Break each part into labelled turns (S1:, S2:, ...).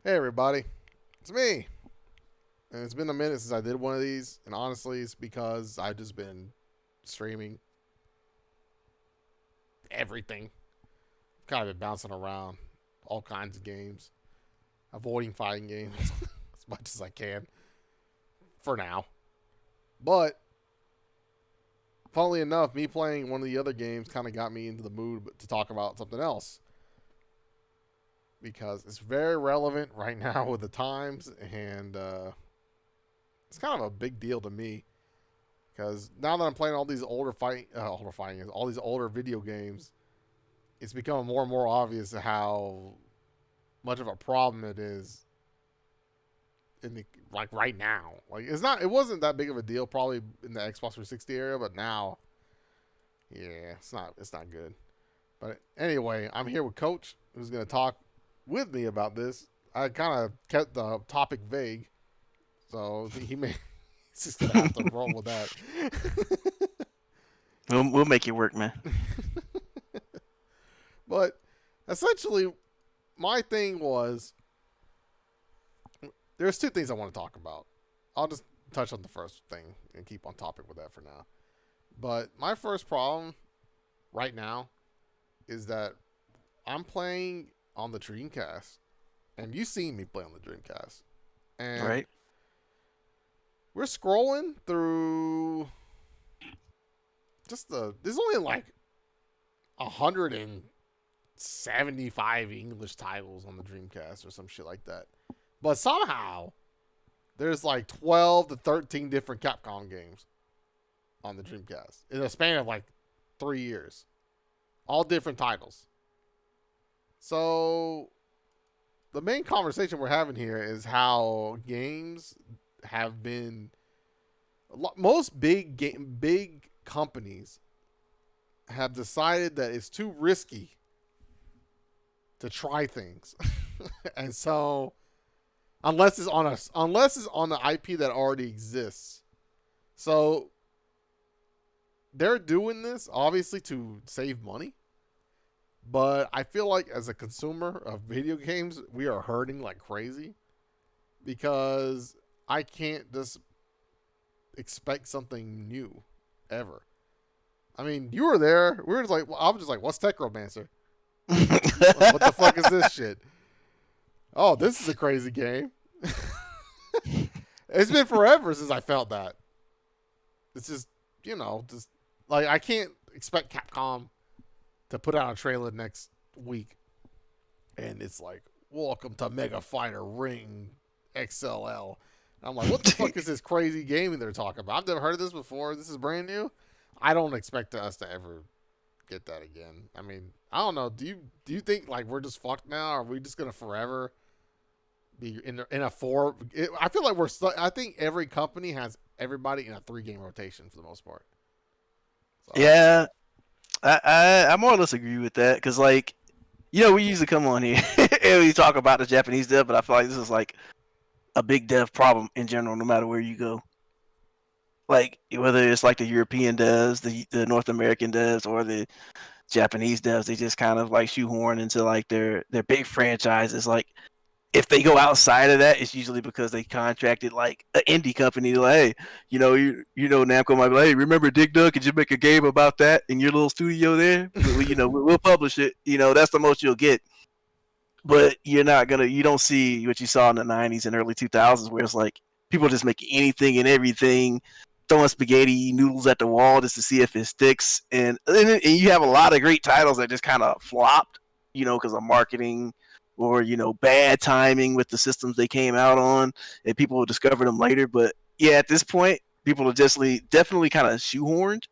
S1: Hey everybody, it's me. And it's been a minute since I did one of these, and honestly, it's because I've just been streaming everything. Kind of been bouncing around all kinds of games, avoiding fighting games as much as I can for now. But funnily enough, me playing one of the other games kind of got me into the mood to talk about something else because it's very relevant right now with the times, and it's kind of a big deal to me. Because now that I'm playing all these older fighting games, all these older video games, it's becoming more and more obvious how much of a problem it is in the like right now. Like it wasn't that big of a deal probably in the Xbox 360 area, but now, yeah, it's not good. But anyway, I'm here with Coach, who's gonna talk with me about this. I kind of kept the topic vague, so he may he's just gonna have to roll with that.
S2: We'll make it work, man.
S1: But essentially, my thing was there's two things I want to talk about. I'll just touch on the first thing and keep on topic with that for now. But my first problem right now is that I'm playing on the Dreamcast, and you've seen me play on the Dreamcast, and
S2: Right?
S1: we're scrolling through there's only like 175 English titles on the Dreamcast or some shit like that. But somehow there's like 12 to 13 different Capcom games on the Dreamcast in a span of like 3 years, all different titles. So the main conversation we're having here is how games have been most big companies have decided that it's too risky to try things. And so unless it's on the IP that already exists. So they're doing this obviously to save money, but I feel like as a consumer of video games, we are hurting like crazy because I can't just expect something new ever. I mean, you were there. We were just like, well, I was just like, what's Techromancer? Like, what the fuck is this shit? Oh, this is a crazy game. It's been forever since I felt that. It's just, just like I can't expect Capcom to put out a trailer next week and it's like, welcome to Mega Fighter Ring XLL. And I'm like, what the fuck is this crazy game they're talking about? I've never heard of this before. This is brand new. I don't expect us to ever get that again. I mean, I don't know. Do you think like we're just fucked now? Or are we just gonna forever be in a four? I feel like we're stuck. I think every company has everybody in a 3 game rotation for the most part. So
S2: Yeah, I more or less agree with that because, like, we usually come on here and we talk about the Japanese dev, but I feel like this is like a big dev problem in general, no matter where you go. Like, whether it's like the European devs, the North American devs, or the Japanese devs, they just kind of like shoehorn into like their big franchises. Like, if they go outside of that, it's usually because they contracted like an indie company. Like, hey, Namco might be like, hey, remember Dig Dug? Could you make a game about that in your little studio there? We'll publish it. That's the most you'll get. But you don't see what you saw in the '90s and early 2000s, where it's like people just make anything and everything, throwing spaghetti noodles at the wall just to see if it sticks, and you have a lot of great titles that just kind of flopped, because of marketing or bad timing with the systems they came out on, and people will discover them later. But yeah, at this point, people are just definitely kind of shoehorned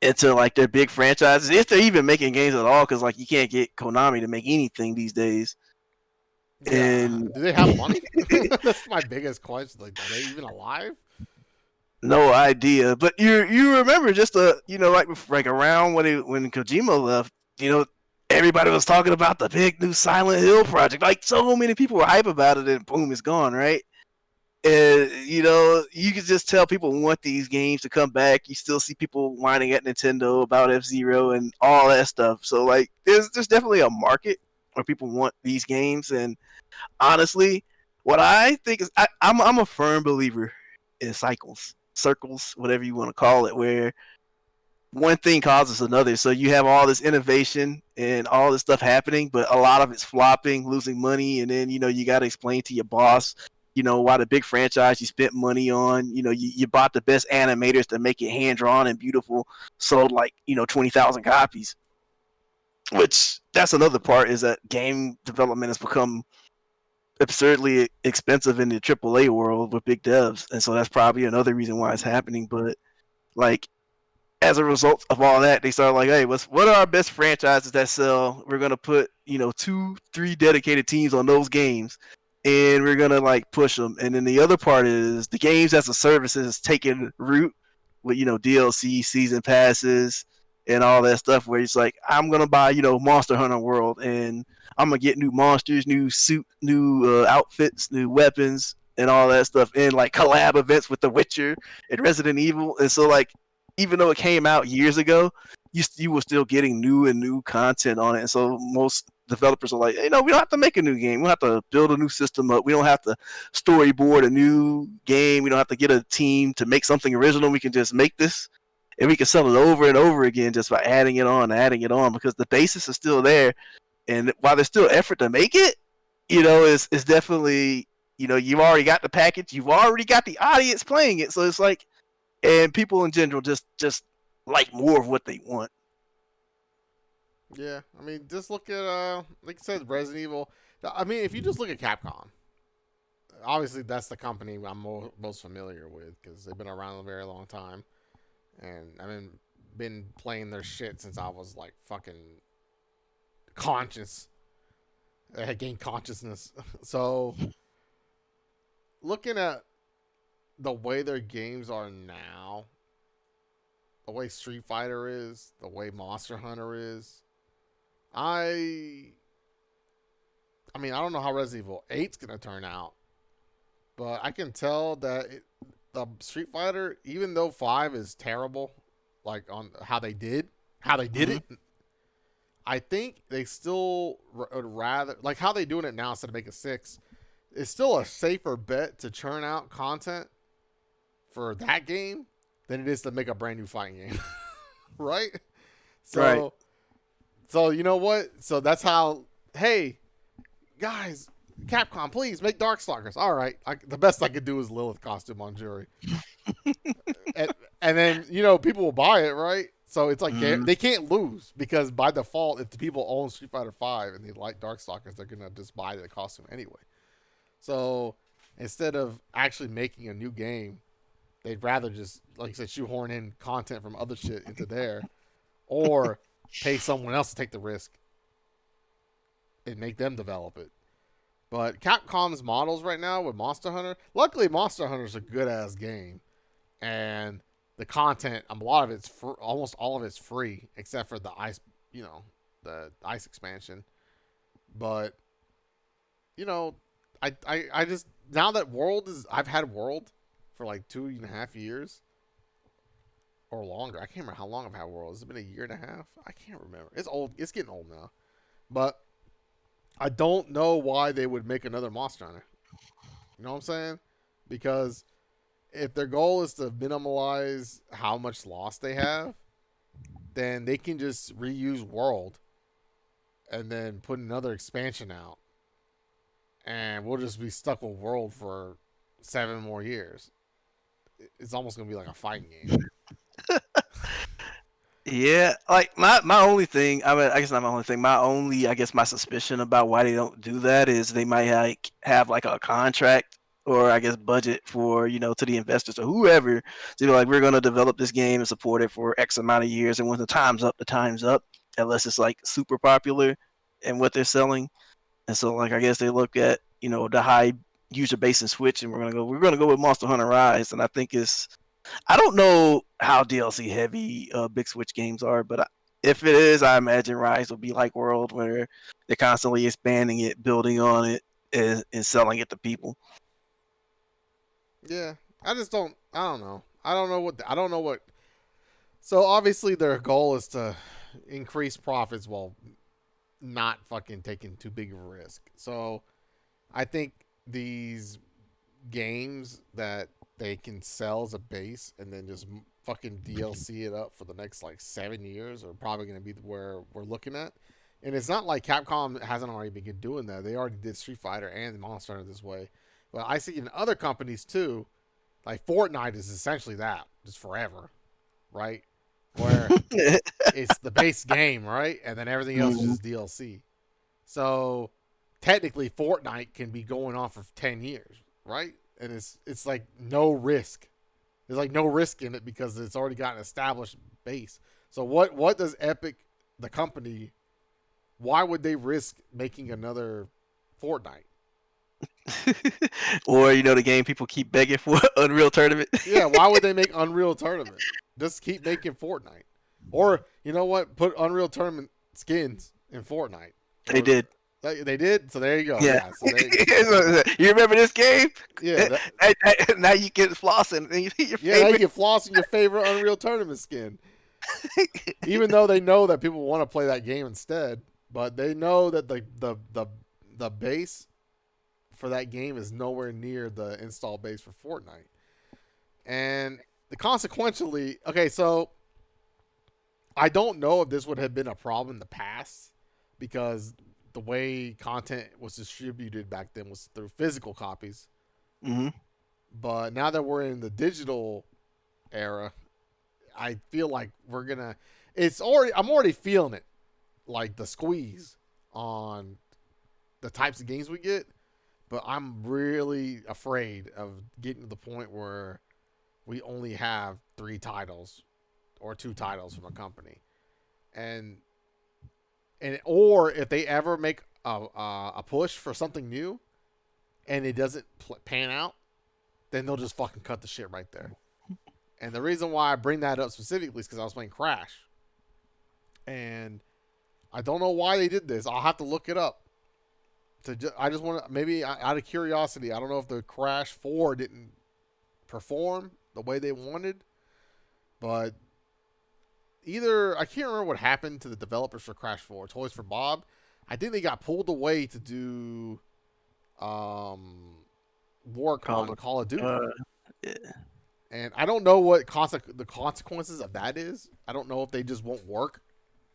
S2: into like their big franchises, if they're even making games at all, because like you can't get Konami to make anything these days.
S1: yeah,
S2: And
S1: do they have money? That's my biggest question. Like, are they even alive?
S2: no idea. But you remember just like around when Kojima left, everybody was talking about the big new Silent Hill project. Like, so many people were hype about it, and boom, it's gone, right? And you can just tell people want these games to come back. You still see people whining at Nintendo about F-Zero and all that stuff. So like, there's definitely a market. or people want these games. And honestly, what I think is I'm a firm believer in cycles, circles, whatever you want to call it, where one thing causes another. So you have all this innovation and all this stuff happening, but a lot of it's flopping, losing money, and then you got to explain to your boss, why the big franchise you spent money on, you bought the best animators to make it hand drawn and beautiful, sold like 20,000 copies. Which that's another part is that game development has become absurdly expensive in the AAA world with big devs, and so that's probably another reason why it's happening. But like as a result of all that, they started like, hey, what are our best franchises that sell? We're gonna put 2, 3 dedicated teams on those games, and we're gonna like push them. And then the other part is the games as a service is taking root with DLC, season passes, and all that stuff. Where it's like, I'm gonna buy Monster Hunter World, and I'm gonna get new monsters, new suit, new outfits, new weapons, and all that stuff, and like collab events with The Witcher and Resident Evil. And so like even though it came out years ago, you were still getting new and new content on it. And so most developers are like, we don't have to make a new game. We don't have to build a new system up. We don't have to storyboard a new game. We don't have to get a team to make something original. We can just make this and we can sell it over and over again just by adding it on because the basis is still there. And while there's still effort to make it, it's definitely, you've already got the package. You've already got the audience playing it. So it's like, and people in general just like more of what they want.
S1: Yeah, I mean, just look at like I said, Resident Evil. I mean, if you just look at Capcom, obviously that's the company I'm most familiar with because they've been around a very long time, and I've been playing their shit since I was like fucking conscious. I had gained consciousness. So looking at the way their games are now, the way Street Fighter is, the way Monster Hunter is, I mean, I don't know how Resident Evil 8's gonna turn out, but I can tell that the Street Fighter, even though 5 is terrible, like on how they did it, I think they still would rather like how they doing it now instead of making 6. It's still a safer bet to churn out content for that game than it is to make a brand new fighting game. Right? So,
S2: right.
S1: So you know what? So that's how. Hey, guys, Capcom, please make Darkstalkers. All right, the best I could do is Lilith costume on Jury, and then people will buy it, right? So it's like they can't lose because by default, if the people own Street Fighter 5 and they like Darkstalkers, they're gonna just buy the costume anyway. So instead of actually making a new game, they'd rather just, like I said, shoehorn in content from other shit into there, or pay someone else to take the risk and make them develop it. But Capcom's models right now with Monster Hunter, luckily Monster Hunter's a good ass game, and the content, a lot of it's almost all of it's free except for the ice, the ice expansion. But I just now that I've had World for like 2.5 years or longer. I can't remember how long I've had World. Has it been a year and a half? I can't remember. It's old. It's getting old now. But I don't know why they would make another Monster Hunter. You know what I'm saying? Because if their goal is to minimize how much loss they have, then they can just reuse World and then put another expansion out. And we'll just be stuck with World for 7 more years. It's almost going to be like a fighting game.
S2: Yeah, like my only thing, I mean, I guess not my only thing, I guess my suspicion about why they don't do that is they might like have like a contract or I guess budget for, to the investors or whoever to be like, we're going to develop this game and support it for X amount of years. And when the time's up, unless it's like super popular and what they're selling. And so like, I guess they look at, the high user base in Switch and we're going to go with Monster Hunter Rise. And I think I don't know how DLC heavy Big Switch games are, but if it is, I imagine Rise will be like World, where they're constantly expanding it, building on it, and selling it to people.
S1: Yeah, I don't know. I don't know what. So obviously their goal is to increase profits while not fucking taking too big of a risk. So I think these games that they can sell as a base and then just fucking DLC it up for the next like 7 years are probably going to be where we're looking at. And it's not like Capcom hasn't already been doing that. They already did Street Fighter and Monster Hunter this way. But I see in other companies too, like Fortnite is essentially that, just forever, right? Where it's the base game, right? And then everything else is just DLC. So technically Fortnite can be going on for 10 years, right? And it's like no risk. There's like no risk in it because it's already got an established base. So what does Epic, the company, why would they risk making another Fortnite?
S2: Or the game people keep begging for, Unreal Tournament.
S1: Yeah, why would they make Unreal Tournament? Just keep making Fortnite. Or you know what? Put Unreal Tournament skins in Fortnite.
S2: They did.
S1: They did. So there you go.
S2: Yeah.
S1: So there
S2: You remember this game?
S1: Yeah.
S2: Now you get flossing. And your
S1: Yeah, now you can floss in your favorite Unreal Tournament skin. Even though they know that people want to play that game instead, but they know that the base for that game is nowhere near the install base for Fortnite. And consequentially, okay, so I don't know if this would have been a problem in the past because the way content was distributed back then was through physical copies.
S2: Mm-hmm.
S1: But now that we're in the digital era, I feel like I'm already feeling it, like the squeeze on the types of games we get. But I'm really afraid of getting to the point where we only have 3 titles or 2 titles from a company, and or if they ever make a push for something new, and it doesn't pan out, then they'll just fucking cut the shit right there. And the reason why I bring that up specifically is because I was playing Crash, and I don't know why they did this. I'll have to look it up. I just want to, maybe out of curiosity, I don't know if the Crash 4 didn't perform the way they wanted, but I can't remember what happened to the developers for Crash 4, Toys for Bob. I think they got pulled away to do work on Call of Duty.
S2: Yeah.
S1: And I don't know what the consequences of that is. I don't know if they just won't work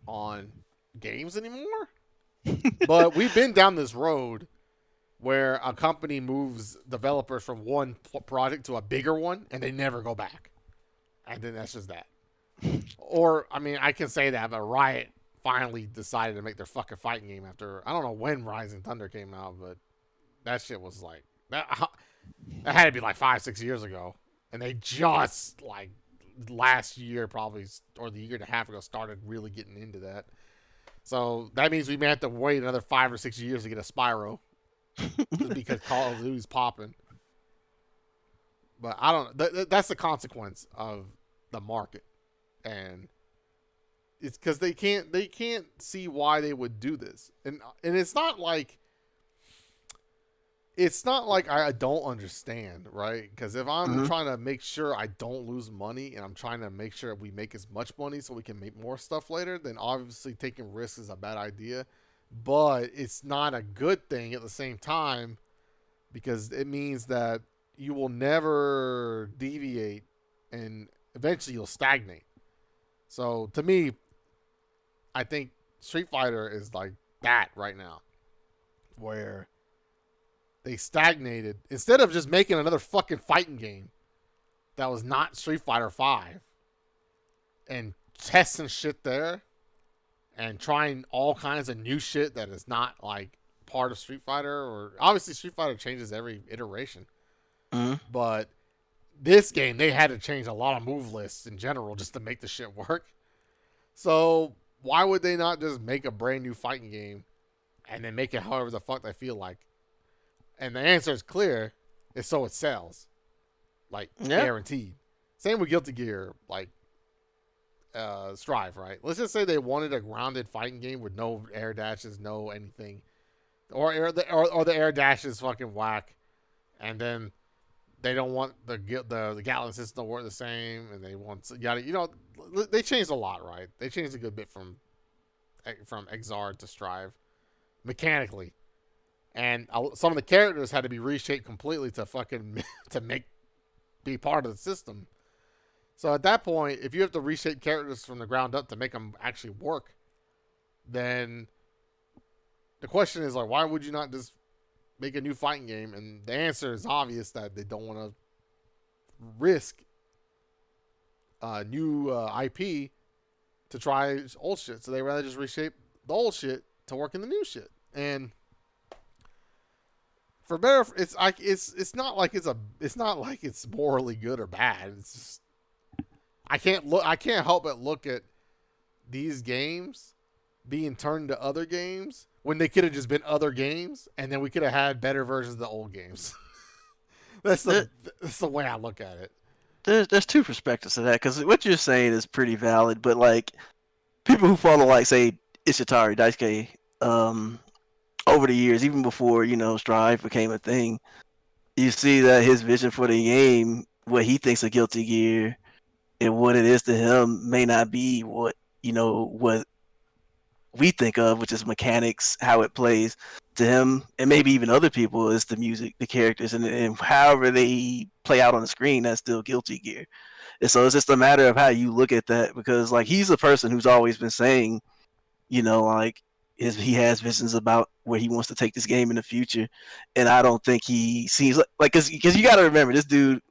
S1: on games anymore. But we've been down this road where a company moves developers from one project to a bigger one, and they never go back. And then that's just that. Or, I mean, I can say that, but Riot finally decided to make their fucking fighting game after, I don't know when Rising Thunder came out, but that shit was like, that had to be like 5-6 years ago. And they just, like, last year probably, or the year and a half ago, started really getting into that. So that means we may have to wait another 5 or 6 years to get a Spyro, just because Call of Duty's popping. But I don't. That's the consequence of the market, and it's because they can't see why they would do this, and it's not like I don't understand, right? Because if I'm trying to make sure I don't lose money and I'm trying to make sure we make as much money so we can make more stuff later, then obviously taking risks is a bad idea. But it's not a good thing at the same time because it means that you will never deviate and eventually you'll stagnate. So to me, I think Street Fighter is like that right now, where they stagnated. Instead of just making another fucking fighting game that was not Street Fighter 5 and testing shit there and trying all kinds of new shit that is not like part of Street Fighter, or obviously Street Fighter changes every iteration. But this game, they had to change a lot of move lists in general just to make the shit work. So why would they not just make a brand new fighting game and then make it however the fuck they feel like? And the answer is clear. It's so it sells. Like, guaranteed. Same with Guilty Gear, like, Strive, right? Let's just say they wanted a grounded fighting game with no air dashes, no anything. Or the air dashes fucking whack. And then they don't want the Gatling system to work the same. And they want, they changed a lot, right? They changed a good bit from from Exard to Strive mechanically, and some of the characters had to be reshaped completely to fucking to make be part of the system. So at that point, if you have to reshape characters from the ground up to make them actually work, then the question is like, why would you not just make a new fighting game? And the answer is obvious that they don't want to risk new IP to try old shit. So they rather just reshape the old shit to work in the new shit. And for better, it's not like it's morally good or bad. It's just I can't help but look at these games being turned to other games when they could have just been other games, and then we could have had better versions of the old games. That's the way I look at it.
S2: There's two perspectives to that, because what you're saying is pretty valid, but like people who follow, like, say, Ishitari Daisuke, over the years, even before Strive became a thing, you see that his vision for the game, what he thinks of Guilty Gear, and what it is to him may not be what we think of, which is mechanics, how it plays. To him, and maybe even other people, is the music, the characters, and however they play out on the screen. That's still Guilty Gear. And so it's just a matter of how you look at that, because like he's a person who's always been saying, like he has visions about where he wants to take this game in the future, and I don't think he seems like because you got to remember, this dude,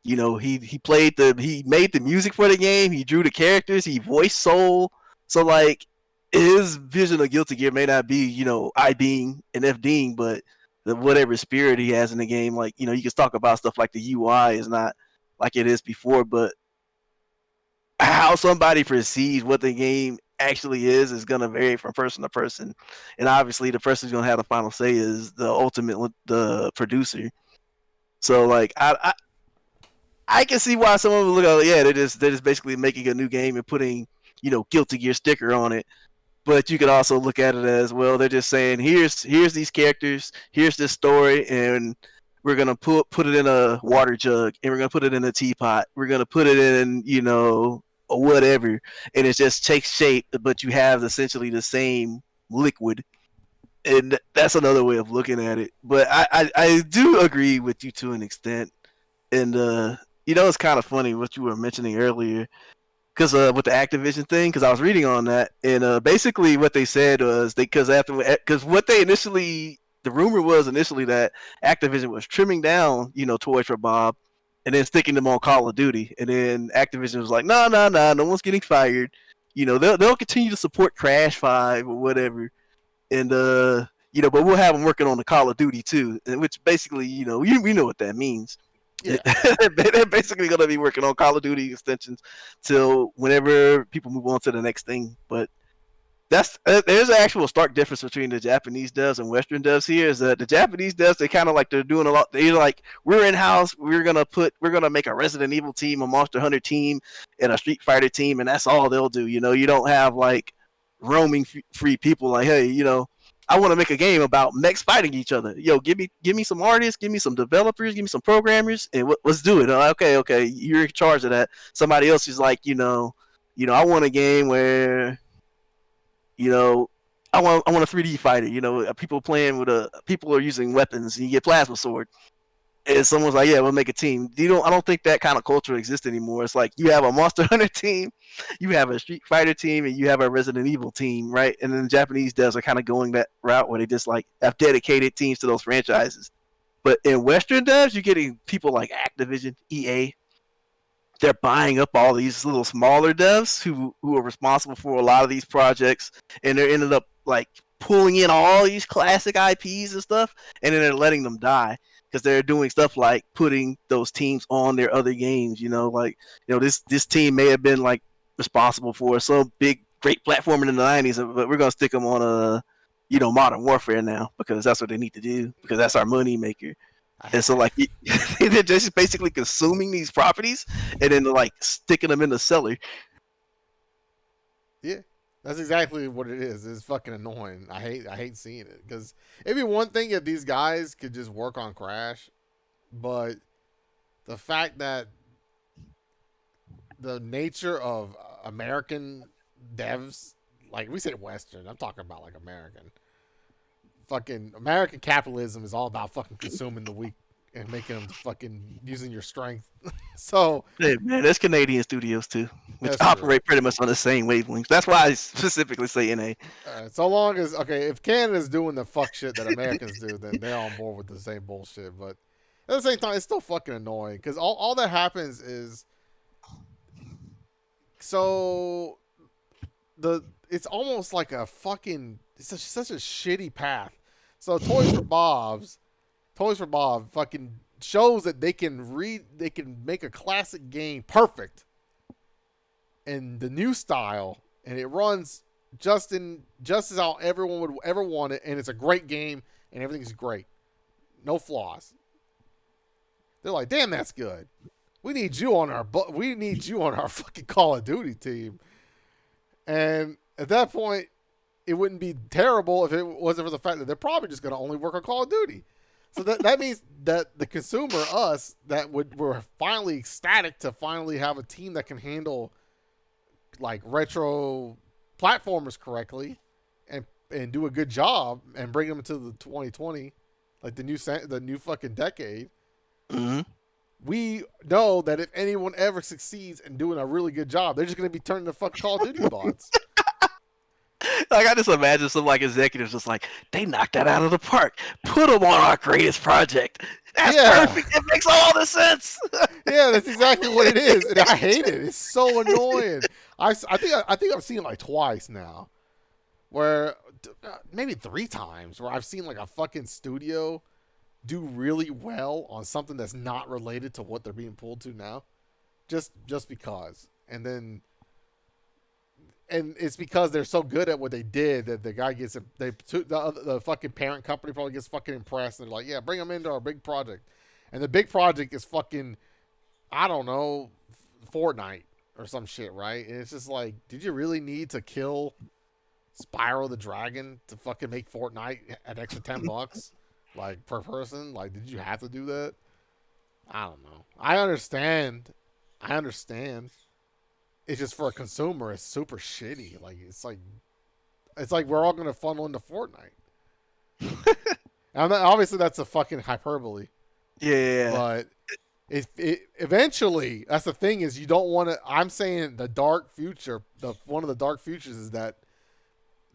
S2: he made the music for the game, he drew the characters, he voiced Soul, so like his vision of Guilty Gear may not be I being and F being, but whatever spirit he has in the game, like you can talk about stuff like the UI is not like it is before, but how somebody perceives what the game actually is going to vary from person to person, and obviously the person who's going to have the final say is the producer. So like I can see why someone would look at, yeah, they're just basically making a new game and putting Guilty Gear sticker on it. But you could also look at it as, well, they're just saying, here's these characters, here's this story, and we're gonna put it in a water jug, and we're gonna put it in a teapot, we're gonna put it in or whatever, and it just takes shape, but you have essentially the same liquid. And that's another way of looking at it. But I do agree with you to an extent. And it's kind of funny what you were mentioning earlier, because with the Activision thing, because I was reading on that, and basically what they said was because what they initially, the rumor was initially that Activision was trimming down toys for Bob, and then sticking them on Call of Duty, and then Activision was like, no one's getting fired, they'll continue to support Crash 5 or whatever, and but we'll have them working on the Call of Duty too, which basically we know what that means.
S1: Yeah.
S2: They're basically going to be working on Call of Duty extensions till whenever people move on to the next thing. But there's an actual stark difference between the Japanese devs and Western devs here. Is that the Japanese devs, they kind of like, they're doing a lot. They're like, we're in house. We're gonna make a Resident Evil team, a Monster Hunter team, and a Street Fighter team, and that's all they'll do. You don't have like roaming free people like, hey, I want to make a game about mechs fighting each other. Yo, give me some artists, give me some developers, give me some programmers, and let's do it. Okay, you're in charge of that. Somebody else is like, I want a game where, I want a 3D fighter. People playing with people are using weapons, and you get plasma sword. And someone's like, yeah, we'll make a team. I don't think that kind of culture exists anymore. It's like you have a Monster Hunter team, you have a Street Fighter team, and you have a Resident Evil team, right? And then the Japanese devs are kind of going that route where they just like have dedicated teams to those franchises. But in Western devs, you're getting people like Activision, EA. They're buying up all these little smaller devs who are responsible for a lot of these projects, and they're ended up like pulling in all these classic IPs and stuff, and then they're letting them die because they're doing stuff like putting those teams on their other games. Like this team may have been like responsible for some big great platforming in the '90s, but we're gonna stick them on a Modern Warfare now because that's what they need to do because that's our money maker. And so, like, they're just basically consuming these properties and then like sticking them in the cellar.
S1: Yeah, that's exactly what it is. It's fucking annoying. I hate seeing it because it'd be one thing if these guys could just work on Crash, but the fact that the nature of American devs like we say Western. I'm talking about like American. Fucking American capitalism is all about fucking consuming the weak and making them fucking using your strength. So
S2: Hey, man, there's Canadian studios too, which
S1: that's true.
S2: operate pretty much on the same wavelength. That's why I specifically say NA.
S1: So long as okay, if Canada's doing the fuck shit that Americans do, then they're on board with the same bullshit. But at the same time, it's still fucking annoying because all that happens is so it's almost like a fucking such a shitty path. So Toys for Bob fucking shows that they can make a classic game perfect in the new style, and it runs just as how everyone would ever want it, and it's a great game, and everything's great, no flaws. They're like, damn, that's good. We need you on our fucking Call of Duty team. And at that point, it wouldn't be terrible if it wasn't for the fact that they're probably just going to only work on Call of Duty. So that means that the consumer, us, we're finally ecstatic to finally have a team that can handle like retro platformers correctly and do a good job and bring them into the 2020, like the new fucking decade.
S2: Mm-hmm.
S1: We know that if anyone ever succeeds in doing a really good job, they're just going to be turning to fucking Call of Duty bots.
S2: Like, I just imagine some like executives just like, they knocked that out of the park. Put them on our greatest project. That's perfect. It makes all the sense.
S1: Yeah, that's exactly what it is, and I hate it. It's so annoying. I think I've seen it like twice now, where maybe 3 times where I've seen like a fucking studio do really well on something that's not related to what they're being pulled to now, just because, and it's because they're so good at what they did that the guy gets the fucking parent company probably gets fucking impressed, and they're like, yeah, bring them into our big project, and the big project is fucking, I don't know, Fortnite or some shit, right? And it's just like, did you really need to kill Spyro the Dragon to fucking make Fortnite an extra $10 like per person? Like, did you have to do that? I don't know. I understand. It's just for a consumer, it's super shitty. Like it's like we're all gonna funnel into Fortnite. And obviously that's a fucking hyperbole.
S2: Yeah.
S1: But it eventually, that's the thing, is you don't want to. I'm saying the dark future. One of the dark futures is that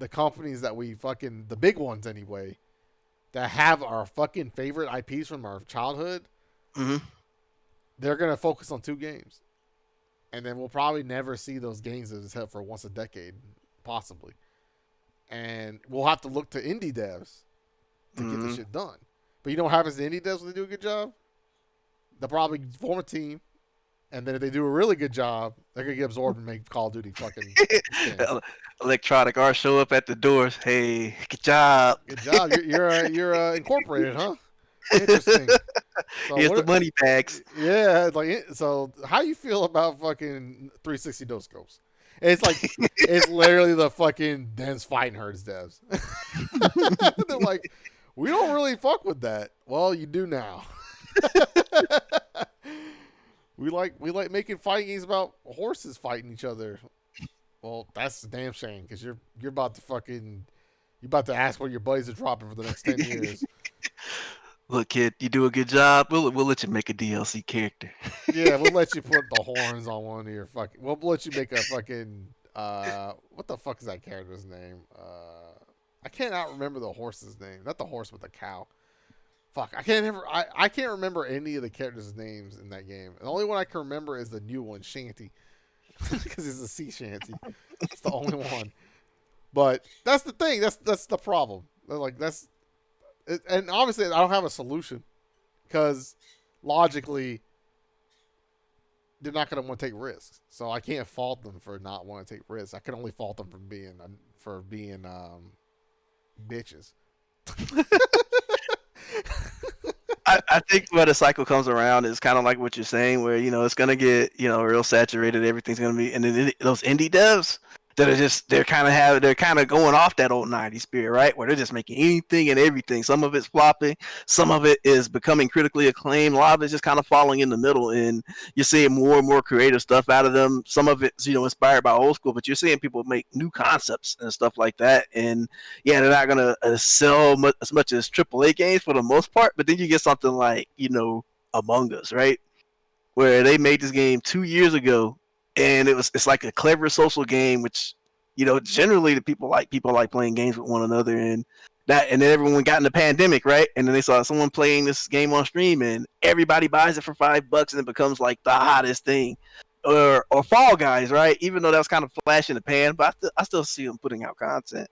S1: the companies that the big ones anyway, that have our fucking favorite IPs from our childhood,
S2: mm-hmm.
S1: they're gonna focus on 2 games. And then we'll probably never see those games except for once a decade, possibly. And we'll have to look to indie devs to get this shit done. But you know what happens to indie devs when they do a good job? They'll probably form a team, and then if they do a really good job, they're gonna get absorbed and make Call of Duty fucking games.
S2: Electronic Arts show up at the doors. Hey, good job.
S1: Good job. You're incorporated, huh? Interesting. So
S2: here's the money bags.
S1: Yeah, like, so how you feel about fucking 360 no scopes? It's like it's literally the fucking Dense Fighting Herds devs. They're like, we don't really fuck with that. Well, you do now. we like making fighting games about horses fighting each other. Well, that's a damn shame, because you're about to ask what your buddies are dropping for the next 10 years.
S2: Look, kid, you do a good job. We'll let you make a DLC character.
S1: Yeah, we'll let you put the horns on one of your fucking. We'll let you make a fucking. What the fuck is that character's name? I cannot remember the horse's name. Not the horse, but the cow. Fuck, I can't remember any of the characters' names in that game. The only one I can remember is the new one, Shanty, because it's a sea shanty. It's the only one. But that's the thing. That's the problem. Like and obviously I don't have a solution, because logically they're not going to want to take risks. So I can't fault them for not wanting to take risks. I can only fault them for being bitches.
S2: I think where the cycle comes around is kind of like what you're saying, where it's gonna get real saturated. Everything's gonna be, and then those indie devs, they're kind of going off that old 90s spirit, right? Where they're just making anything and everything. Some of it's flopping, some of it is becoming critically acclaimed, a lot of it's just kind of falling in the middle, and you're seeing more and more creative stuff out of them. Some of it's, inspired by old school, but you're seeing people make new concepts and stuff like that. And yeah, they're not gonna sell as much as AAA games for the most part, but then you get something like Among Us, right? Where they made this game 2 years ago, and it's like a clever social game, which generally the people like playing games with one another, and then everyone got in the pandemic, right? And then they saw someone playing this game on stream, and everybody buys it for $5, and it becomes like the hottest thing. Or Fall Guys, right? Even though that was kind of flash in the pan, but I still see them putting out content,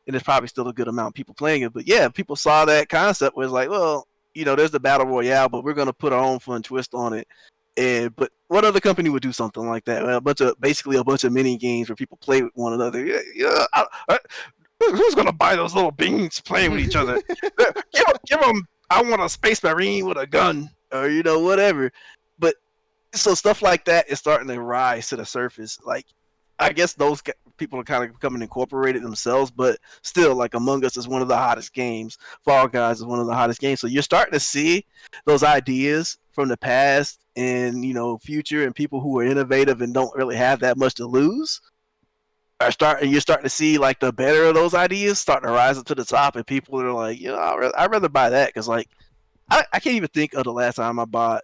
S2: and there's probably still a good amount of people playing it. But yeah, people saw that concept was like, well, there's the battle royale, but we're gonna put our own fun twist on it. But what other company would do something like that? Basically a bunch of mini games where people play with one another. Who's gonna buy those little beans playing with each other? give them. I want a space marine with a gun, or whatever. But so stuff like that is starting to rise to the surface. Like, I guess those people are kind of becoming incorporated themselves, but still, like, Among Us is one of the hottest games. Fall Guys is one of the hottest games. So you're starting to see those ideas from the past and future, and people who are innovative and don't really have that much to lose you're starting to see like the better of those ideas starting to rise up to the top, and people are like, I'd rather buy that, because like I can't even think of the last time I bought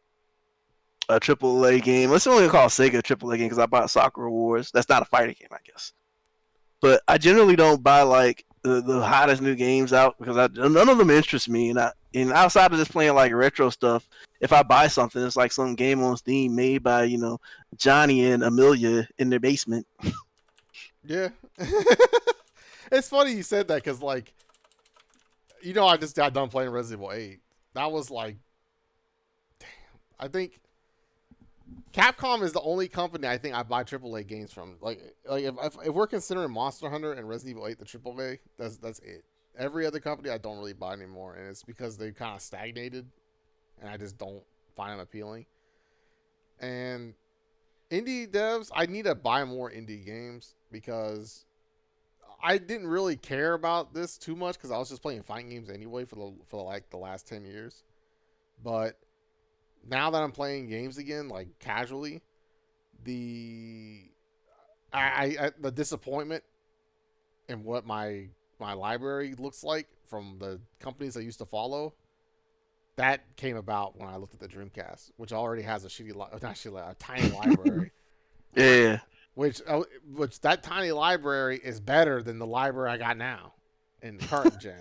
S2: a AAA game. Let's only call Sega a AAA game, because I bought Soccer Wars. That's not a fighting game, I guess. But I generally don't buy like the hottest new games out, because none of them interest me. And outside of just playing like retro stuff, if I buy something, it's like some game on Steam made by Johnny and Amelia in their basement.
S1: Yeah. It's funny you said that, because like, I just got done playing Resident Evil 8. That was like, damn. I think Capcom is the only company I think I buy AAA games from. Like if we're considering Monster Hunter and Resident Evil 8 the AAA, that's it. Every other company I don't really buy anymore, and it's because they kind of stagnated, and I just don't find them appealing. And indie devs, I need to buy more indie games, because I didn't really care about this too much, because I was just playing fighting games anyway for the last 10 years. But now that I'm playing games again, like casually, the disappointment in what my library looks like from the companies I used to follow, that came about when I looked at the Dreamcast, which already has a tiny library.
S2: Yeah.
S1: Which that tiny library is better than the library I got now in the current gen.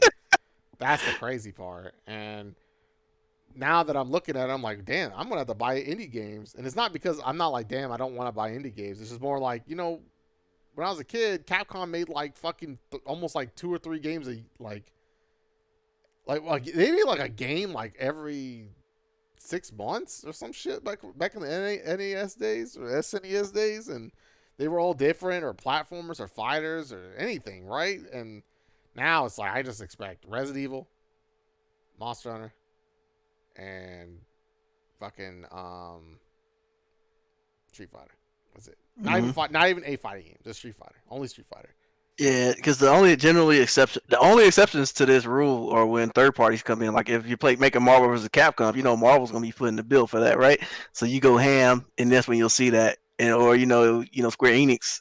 S1: That's the crazy part. And now that I'm looking at it, I'm like, damn, I'm gonna have to buy indie games. And it's not because I'm not like, damn, I don't want to buy indie games. It's just more like, when I was a kid, Capcom made like fucking almost like 2 or 3 games like they made like a game like every 6 months or some shit back in the NES days or SNES days, and they were all different, or platformers or fighters or anything, right? And now it's like I just expect Resident Evil, Monster Hunter, and fucking Street Fighter. That's it.
S2: Mm-hmm.
S1: Not even a fighting game, just Street Fighter. Only Street Fighter.
S2: Yeah, because the only exceptions to this rule are when third parties come in. Like if you make a Marvel versus Capcom, Marvel's gonna be footing the bill for that, right? So you go ham, and that's when you'll see that, or Square Enix,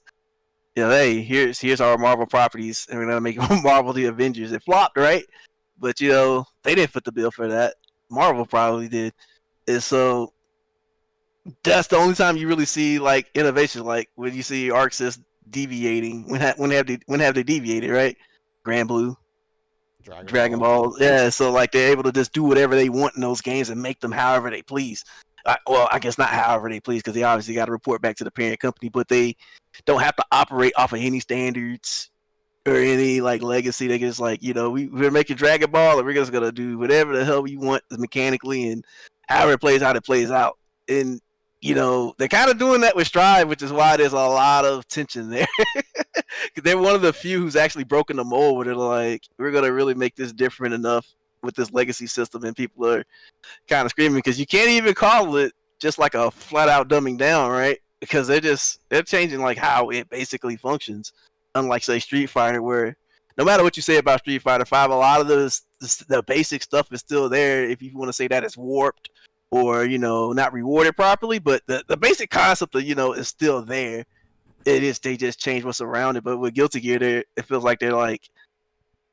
S2: hey, here's our Marvel properties, and we're gonna make Marvel the Avengers. It flopped, right? But they didn't foot the bill for that. Marvel probably did, and so that's the only time you really see like innovation, like when you see Arc Sys deviating. When have they deviated, right? Grand Blue, Dragon Ball. Yeah, so like they're able to just do whatever they want in those games and make them however they please. Well, I guess not however they please, because they obviously got to report back to the parent company, but they don't have to operate off of any standards or any like legacy. They just like, we're making Dragon Ball, and we're just gonna do whatever the hell we want mechanically, and however it plays out, it plays out. And they're kind of doing that with Strive, which is why there's a lot of tension there. Because they're one of the few who's actually broken the mold, where they're like, we're going to really make this different enough with this legacy system, and people are kind of screaming, because you can't even call it just like a flat out dumbing down, right? because they're changing like how it basically functions. Unlike say Street Fighter, where no matter what you say about Street Fighter Five, a lot of the basic stuff is still there. If you want to say that it's warped or not rewarded properly, but the basic concept of is still there. It is they just change what's around it. But with Guilty Gear, it feels like they're like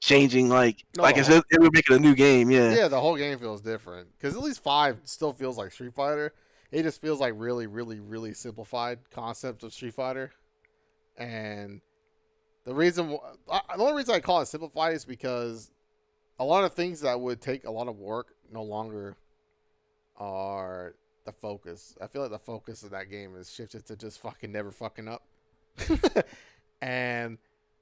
S2: changing
S1: No, the
S2: it's
S1: whole
S2: just, they were making a new game. Yeah,
S1: yeah, the whole game feels different because at least five still feels like Street Fighter. It just feels like really, really, really simplified concept of Street Fighter, and the only reason I call it simplified is because a lot of things that would take a lot of work no longer are the focus. I feel like the focus of that game is shifted to just fucking never fucking up. And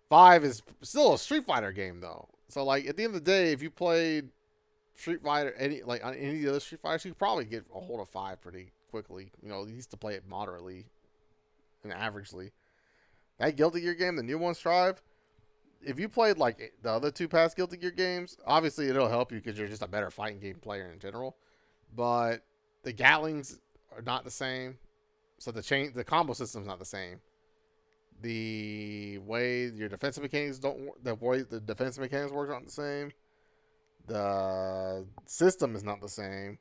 S1: five is still a Street Fighter game though. So like at the end of the day, if you played Street Fighter on any of the other Street Fighters, you could probably get a hold of five pretty quickly. You used to play it moderately and averagely. That Guilty Gear game, the new one, Strive, if you played like the other two past Guilty Gear games, obviously it'll help you because you're just a better fighting game player in general. But the Gatlings are not the same, so the combo system's not the same. The way your defensive mechanics the way the defensive mechanics work aren't the same. The system is not the same,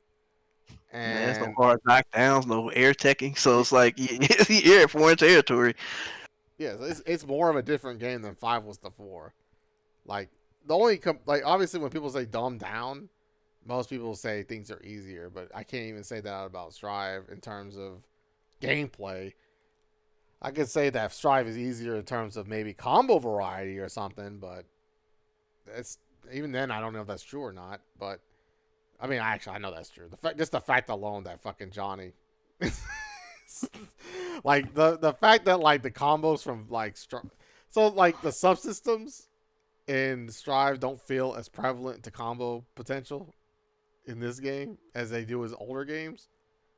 S2: there's no
S1: and
S2: hard knockdowns, no air teching, so it's like you're in foreign territory.
S1: yeah, it's more of a different game than five was to four. Like the only like obviously when people say dumb down, most people say things are easier, but I can't even say that about Strive in terms of gameplay. I could say that Strive is easier in terms of maybe combo variety or something, but it's even then I don't know if that's true or not. But I mean, I know that's true. Just the fact alone that fucking Johnny, like the fact that like the combos from like so like the subsystems in Strive don't feel as prevalent to combo potential in this game as they do as older games.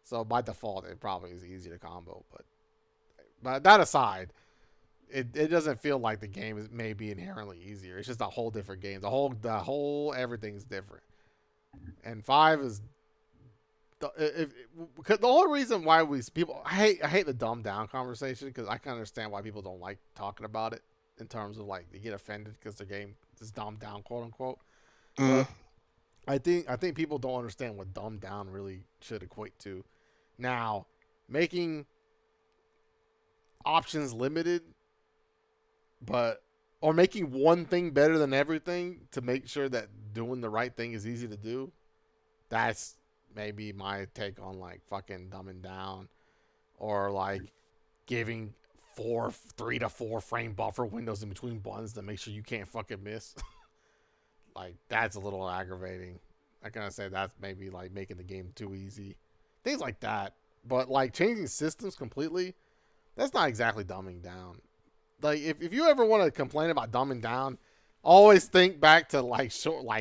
S1: So by default, it probably is easier to combo. But that aside, it doesn't feel like the game is maybe inherently easier. It's just a whole different game. The whole everything's different. And five is the only reason why I hate the dumb down conversation because I can understand why people don't like talking about it in terms of like they get offended because the game is dumbed down, quote unquote.
S2: Mm.
S1: But I think people don't understand what dumbed down really should equate to. Now, making options limited, or making one thing better than everything to make sure that doing the right thing is easy to do. That's maybe my take on like fucking dumbing down, or like giving 3 to 4 frame buffer windows in between buttons to make sure you can't fucking miss. Like that's a little aggravating. I kind of say that's maybe like making the game too easy, things like that. But like changing systems completely, that's not exactly dumbing down. Like if you ever want to complain about dumbing down, always think back to like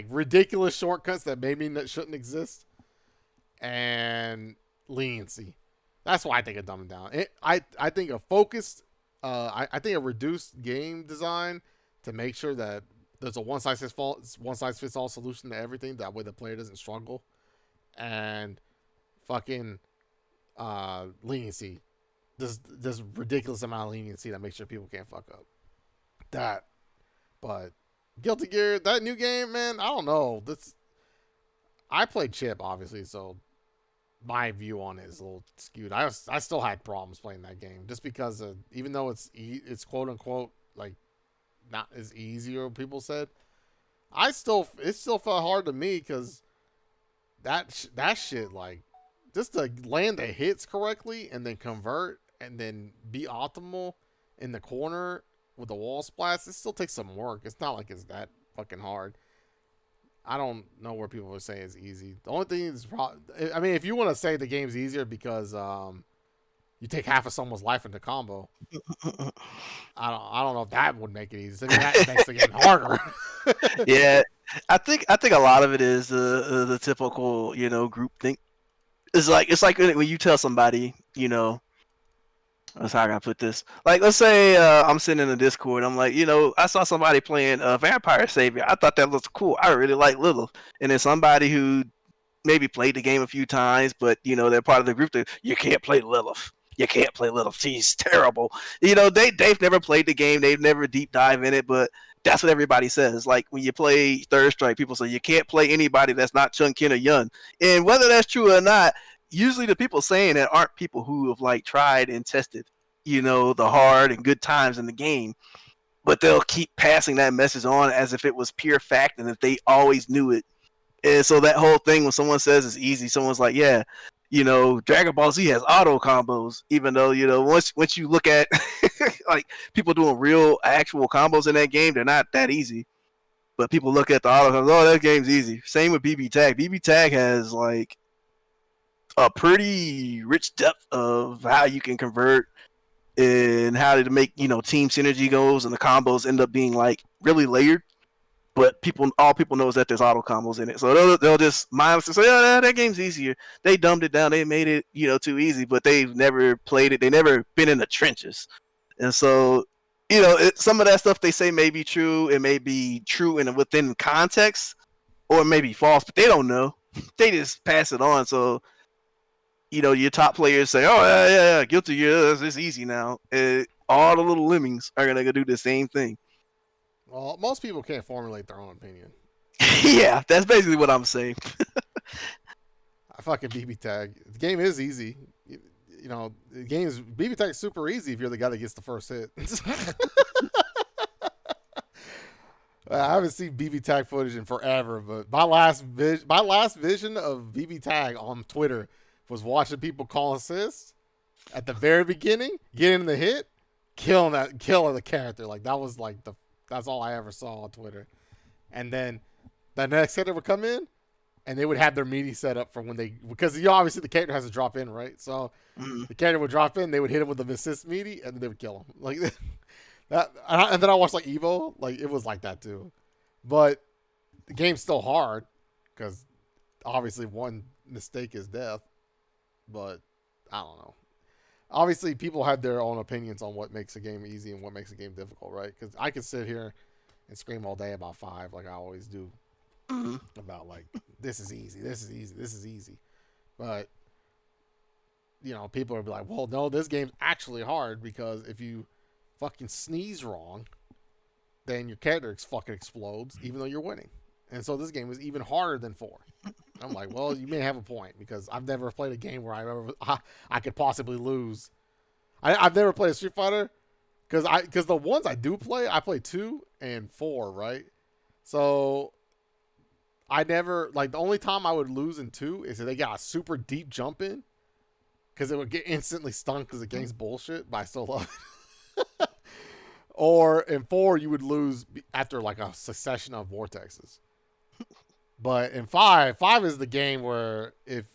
S1: ridiculous shortcuts that maybe shouldn't exist, and leniency. That's why I think of dumbing down. I think a focused, I think a reduced game design to make sure that there's a one size fits all solution to everything. That way the player doesn't struggle, and fucking leniency. This ridiculous amount of leniency that makes sure people can't fuck up. That, but Guilty Gear, that new game, man, I don't know. I played Chip, obviously, so my view on it is a little skewed. I still had problems playing that game just because even though it's quote unquote like not as easy as people said, it still felt hard to me because that shit like just to land the hits correctly and then convert and then be optimal in the corner with the wall splash, it still takes some work. It's not like it's that fucking hard. I don't know where people are saying it's easy. The only thing is, I mean, if you want to say the game's easier because you take half of someone's life into combo, I don't know if that would make it easy. I mean, that makes the game harder.
S2: Yeah, I think a lot of it is the typical group think. It's like when you tell somebody that's how I gotta put this. Like, let's say I'm sitting in the Discord. I'm like, I saw somebody playing Vampire Savior. I thought that looked cool. I really like Lilith. And then somebody who maybe played the game a few times, but they're part of the group that you can't play Lilith. you can't play Little. She's terrible. They've never played the game. They've never deep dive in it, but that's what everybody says. Like when you play Third Strike, people say you can't play anybody that's not Chun-Kin or Yun. And whether that's true or not, usually the people saying that aren't people who have like tried and tested, the hard and good times in the game. But they'll keep passing that message on as if it was pure fact and if they always knew it. And so that whole thing, when someone says it's easy, someone's like, yeah, Dragon Ball Z has auto combos, even though, once you look at like people doing real actual combos in that game, they're not that easy. But people look at the auto combos, oh, that game's easy. Same with BB Tag. BB Tag has like a pretty rich depth of how you can convert and how to make team synergy goes, and the combos end up being like really layered. But all people know is that there's auto combos in it, so they'll just mindlessly say, "Oh, that game's easier." They dumbed it down. They made it too easy, but they've never played it. They never been in the trenches, and so some of that stuff they say may be true. It may be true within context, or it may be false, but they don't know. They just pass it on. So your top players say, "Oh yeah, guilty, yeah, it's easy now." All the little lemmings are gonna go do the same thing.
S1: Well, most people can't formulate their own opinion.
S2: Yeah, that's basically what I'm saying.
S1: I fucking BB Tag. The game is easy. The game's BB Tag's super easy if you're the guy that gets the first hit. I haven't seen BB Tag footage in forever, but my last vision of BB Tag on Twitter was watching people call assists at the very beginning, getting the hit, killing the character. Like that was like that's all I ever saw on Twitter. And then the next hitter would come in, and they would have their meaty set up for when because obviously the character has to drop in, right? So the character would drop in, they would hit him with the assist meaty, and then they would kill him. Like that. And then I watched like Evo, like it was like that too. But the game's still hard because obviously one mistake is death. But I don't know. Obviously, people have their own opinions on what makes a game easy and what makes a game difficult, right? Because I could sit here and scream all day about 5, like I always do, about like this is easy, this is easy, this is easy. But people will be like, well, no, this game's actually hard because if you fucking sneeze wrong, then your character fucking explodes, even though you're winning. And so this game is even harder than 4. I'm like, well, you may have a point because I've never played a game where I could possibly lose. I've never played a Street Fighter because the ones I do play, I play 2 and 4, right? So I never the only time I would lose in 2 is if they got a super deep jump in because it would get instantly stunned because the game's bullshit, but I still love it. Or in 4, you would lose after like a succession of vortexes. But in 5 is the game where if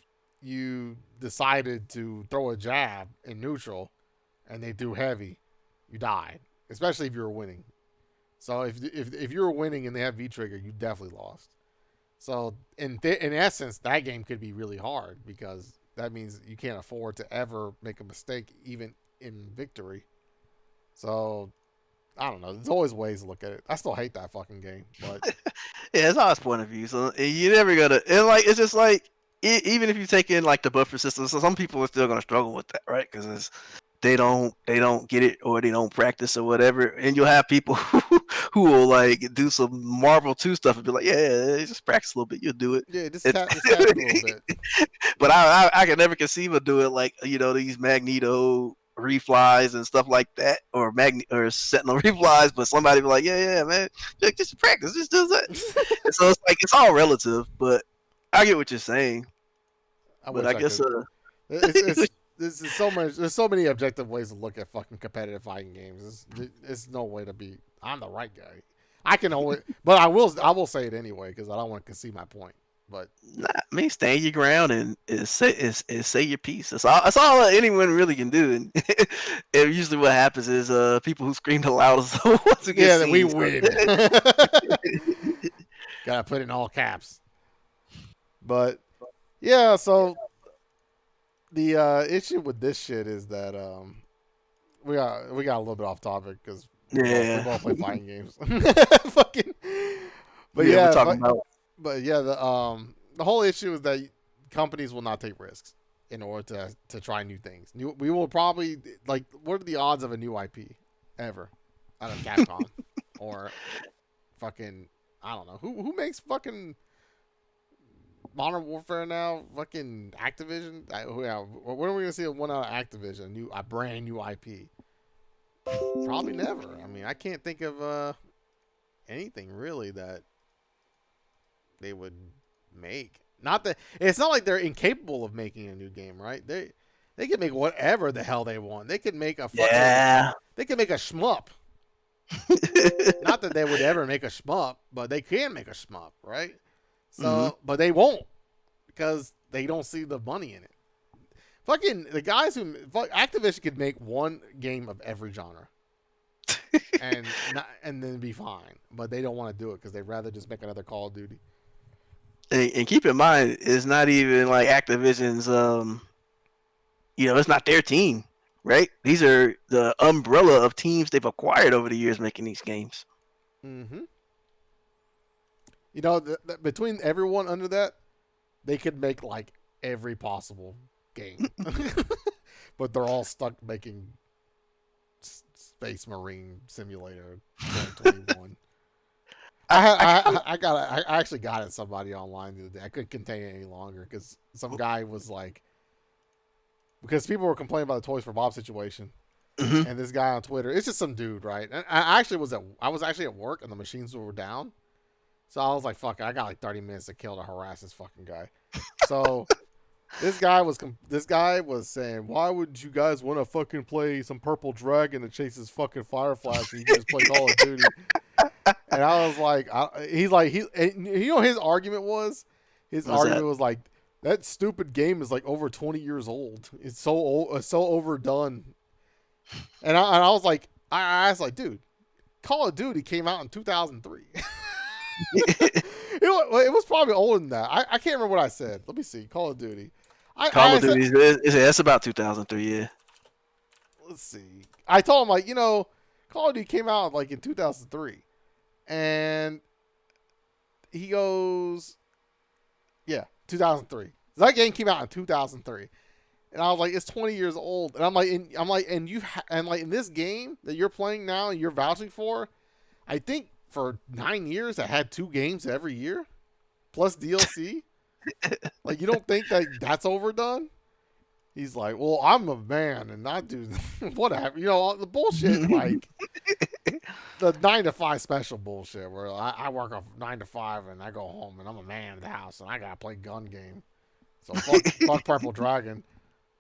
S1: you decided to throw a jab in neutral and they threw heavy, you died. Especially if you were winning. So if you were winning and they have V-trigger, you definitely lost. So in essence, that game could be really hard because that means you can't afford to ever make a mistake even in victory. So I don't know. There's always ways to look at it. I still hate that fucking game, but
S2: yeah, it's always point of view. So you never gonna and it's just like even if you take in like the buffer system, so some people are still gonna struggle with that, right? Because they don't get it or they don't practice or whatever, and you'll have people who will like do some Marvel 2 stuff and be like, yeah, just practice a little bit, you'll do it.
S1: Yeah, just tap it a little bit.
S2: But I can never conceive of doing like these Magneto reflies and stuff like that, or Sentinel reflies, but somebody be like, yeah, man, just practice, just do that. And so it's like it's all relative, but I get what you're saying. I guess
S1: there's so many objective ways to look at fucking competitive fighting games. It's no way to be. I'm the right guy. I can only, but I will say it anyway because I don't want to concede my point. But
S2: stand your ground and say your piece. That's all anyone really can do. And usually what happens is people who scream the loudest once it gets
S1: we win. Gotta put in all caps. But yeah, so the issue with this shit is that we got a little bit off topic because we both play fighting games. Fucking, but yeah,
S2: we're talking about.
S1: But yeah, the whole issue is that companies will not take risks, in order to try new things. We will probably like. What are the odds of a new IP ever out of Capcom or fucking I don't know who makes fucking Modern Warfare now? Fucking Activision. Yeah, when are we gonna see one out of Activision? A brand new IP? Probably never. I mean, I can't think of anything really that they would make. Not that it's not like they're incapable of making a new game, right? They can make whatever the hell they want. They could make a fucking they could make a shmup. Not that they would ever make a shmup, but they can make a shmup, right? So, but they won't because they don't see the money in it. Fucking the guys who Activision could make one game of every genre, and then be fine. But they don't want to do it because they'd rather just make another Call of Duty.
S2: And keep in mind, it's not even like Activision's. It's not their team, right? These are the umbrella of teams they've acquired over the years making these games.
S1: Mm-hmm. Between everyone under that, they could make like every possible game, but they're all stuck making Space Marine Simulator 2021. I actually got it somebody online the other day. I couldn't contain it any longer because some guy was like, because people were complaining about the Toys for Bob situation, and this guy on Twitter, it's just some dude, right? And I was actually at work and the machines were down, so I was like, fuck it, I got like 30 minutes to kill to harass this fucking guy. So this guy was saying, why would you guys want to fucking play some purple dragon that chases fucking fireflies when you can just play Call of Duty? And I was like, his argument was, was like, that stupid game is like over 20 years old. It's so old, it's so overdone. And I was like, I asked like, dude, Call of Duty came out in 2003. It was probably older than that. I can't remember what I said. Let me see. Call of Duty.
S2: Call of Duty, it's about 2003, yeah.
S1: Let's see. I told him, like, Call of Duty came out like in 2003. And he goes, yeah, 2003. That game came out in 2003. And I was like, it's 20 years old. And I'm like, in this game that you're playing now and you're vouching for, I think for 9 years I had 2 games every year plus DLC. Like, you don't think that's overdone? He's like, well, I'm a man and I do whatever. The bullshit, like the 9 to 5 special bullshit where I work off 9 to 5 and I go home and I'm a man in the house and I gotta play gun game. So fuck Purple Dragon.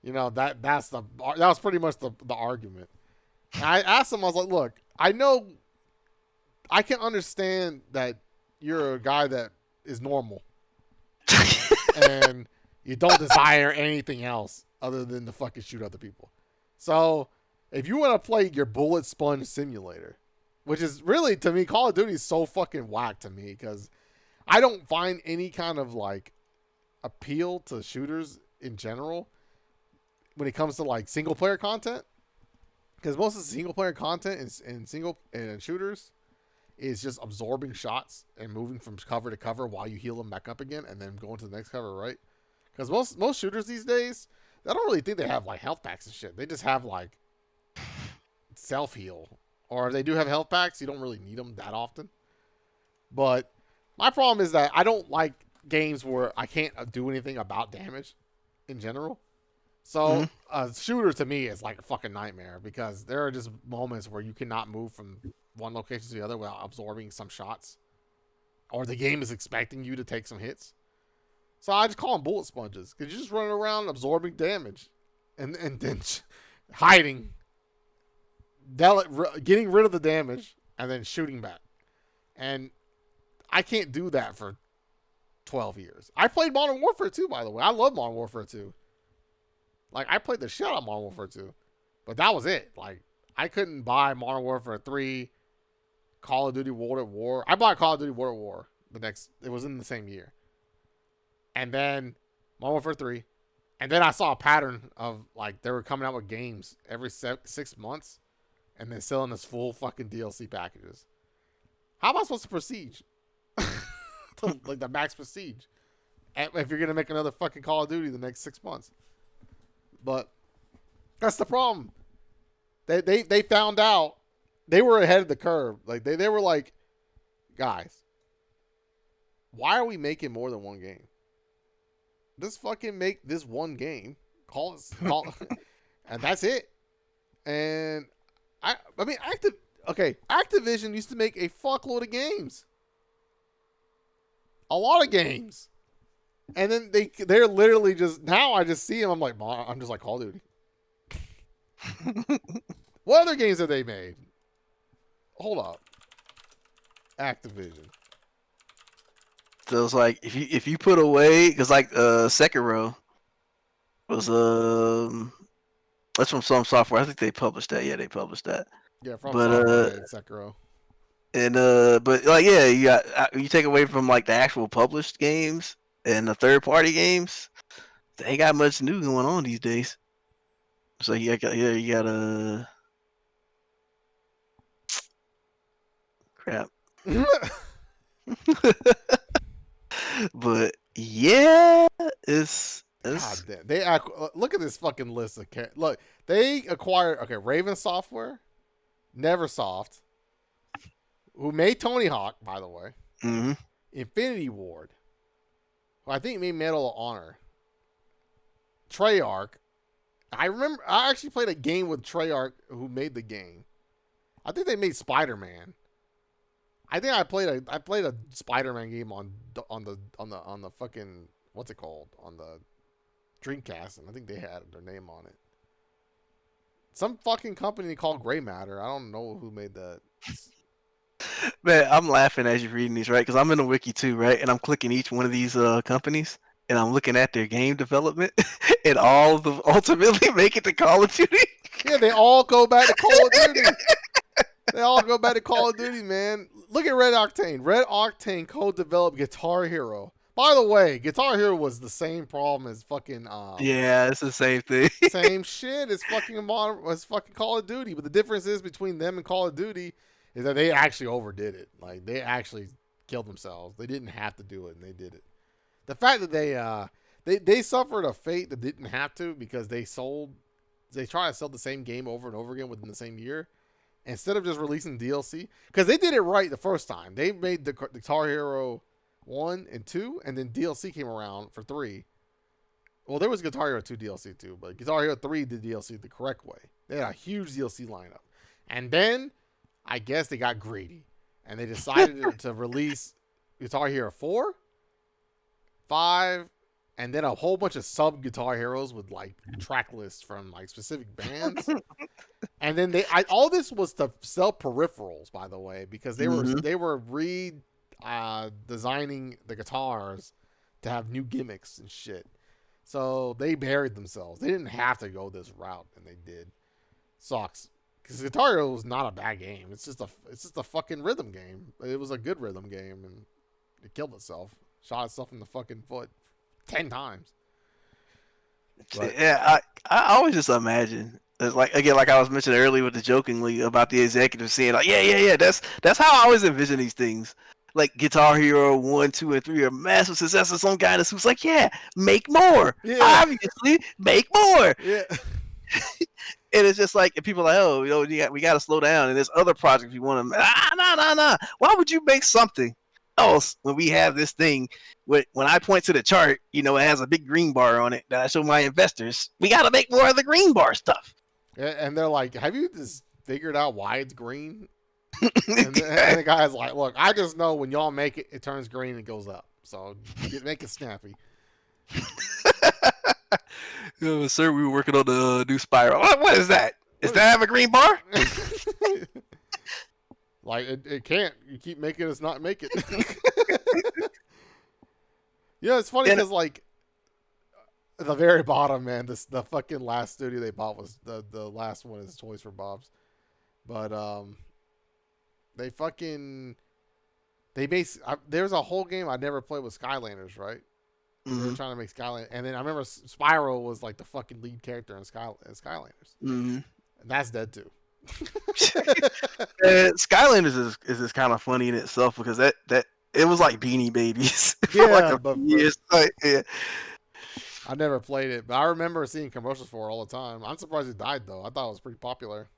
S1: That was pretty much the argument. And I asked him, I was like, look, I know I can understand that you're a guy that is normal and you don't desire anything else other than to fucking shoot other people. So if you want to play your bullet sponge simulator, which is really, to me, Call of Duty is so fucking whack to me because I don't find any kind of like appeal to shooters in general when it comes to like single player content, because most of the single player content in shooters is just absorbing shots and moving from cover to cover while you heal them back up again and then going to the next cover, right? Because most shooters these days, I don't really think they have like health packs and shit. They just have like self heal, or if they do have health packs, you don't really need them that often. But my problem is that I don't like games where I can't do anything about damage in general. So a shooter to me is like a fucking nightmare because there are just moments where you cannot move from one location to the other without absorbing some shots, or the game is expecting you to take some hits. So I just call them bullet sponges because you're just running around absorbing damage and then hiding, getting rid of the damage and then shooting back. And I can't do that for 12 years. I played Modern Warfare 2, by the way. I love Modern Warfare 2. Like, I played the shit out of Modern Warfare 2. But that was it. Like, I couldn't buy Modern Warfare 3, Call of Duty World at War. I bought Call of Duty World at War. It was in the same year. And then Modern Warfare 3. And then I saw a pattern of, like, they were coming out with games every 6 months. And then selling us full fucking DLC packages. How am I supposed to prestige? Like the max prestige. If you're going to make another fucking Call of Duty the next 6 months. But that's the problem. They found out they were ahead of the curve. Like they were like, guys, why are we making more than one game? Just fucking make this one game. Call and that's it. And I mean, Activision used to make a fuckload of games, a lot of games, and then they're literally just now. I just see them. I'm like, I'm just like Call of Duty. What other games have they made? Hold up, Activision.
S2: So it's like if you put away, because like Sekiro was that's from Some Software. I think they published that. Yeah, they published that.
S1: Yeah, from Software made Sekiro.
S2: And but like you take away from like the actual published games and the third party games, they ain't got much new going on these days. So you got crap. But yeah, it's
S1: God damn. Look at this fucking list of look. They acquired Raven Software, Neversoft, who made Tony Hawk, by the way, Infinity Ward, who I think made Medal of Honor, Treyarch. I actually played a game with Treyarch, who made the game. I think they made Spider-Man. I think I played a Spider-Man game on the fucking, what's it called, on the Dreamcast, and I think they had their name on it. Some fucking company called Gray Matter. I don't know who made that.
S2: Man, I'm laughing as you're reading these, right? Because I'm in the wiki too, right? And I'm clicking each one of these companies, and I'm looking at their game development, and all of them ultimately make it to Call of Duty.
S1: Yeah, they all go back to Call of Duty. They all go back to Call of Duty, man. Look at Red Octane. Red Octane co-developed Guitar Hero. By the way, Guitar Hero was the same problem as fucking.
S2: Yeah, it's the same thing.
S1: Same shit as fucking Call of Duty, but the difference is between them and Call of Duty is that they actually overdid it. Like they actually killed themselves. They didn't have to do it, and they did it. The fact that they suffered a fate that didn't have to because they try to sell the same game over and over again within the same year. Instead of just releasing DLC, because they did it right the first time. They made the Guitar Hero 1 and 2, and then DLC came around for 3. Well, there was Guitar Hero 2 DLC too, but Guitar Hero 3 did DLC the correct way. They had a huge DLC lineup. And then, I guess they got greedy, and they decided to release Guitar Hero 4, 5, and then a whole bunch of sub-Guitar Heroes with, like, track lists from, like, specific bands. And then all this was to sell peripherals, by the way, because they were designing the guitars to have new gimmicks and shit. So they buried themselves. They didn't have to go this route, and they did. Sucks. Because Guitar Hero was not a bad game. It's just a fucking rhythm game. It was a good rhythm game, and it killed itself. Shot itself in the fucking foot 10 times.
S2: But, yeah, I always just imagine. It's like I was mentioning earlier with the jokingly about the executive saying like, yeah, that's how I always envision these things. Like Guitar Hero 1, 2, and 3 are massive successes. Some guy in the suit's like, yeah, make more. Yeah. Obviously, make more. Yeah. And it's just like, and people are like, oh, we got to slow down. And there's other projects we want to. Nah. Why would you make something else when we have this thing? When I point to the chart, it has a big green bar on it that I show my investors. We got to make more of the green bar stuff.
S1: And they're like, have you just figured out why it's green? and the guy's like, look, I just know when y'all make it, it turns green and goes up. So make it snappy.
S2: Sir, we were working on the new Spiral. What is that? Does that have a green bar?
S1: Like, it can't. You keep making us not make it. It's funny because, like, at the very bottom, man, the fucking last studio they bought was the last one is Toys for Bob's. But, there's a whole game I never played with Skylanders, right? Mm-hmm. They were trying to make Skylanders. And then I remember Spyro was like the fucking lead character in Skylanders. Mm-hmm. And that's dead too.
S2: Skylanders is just kind of funny in itself because that it was like Beanie Babies.
S1: Yeah,
S2: like years. Like, yeah.
S1: I never played it, but I remember seeing commercials for it all the time. I'm surprised it died though. I thought it was pretty popular.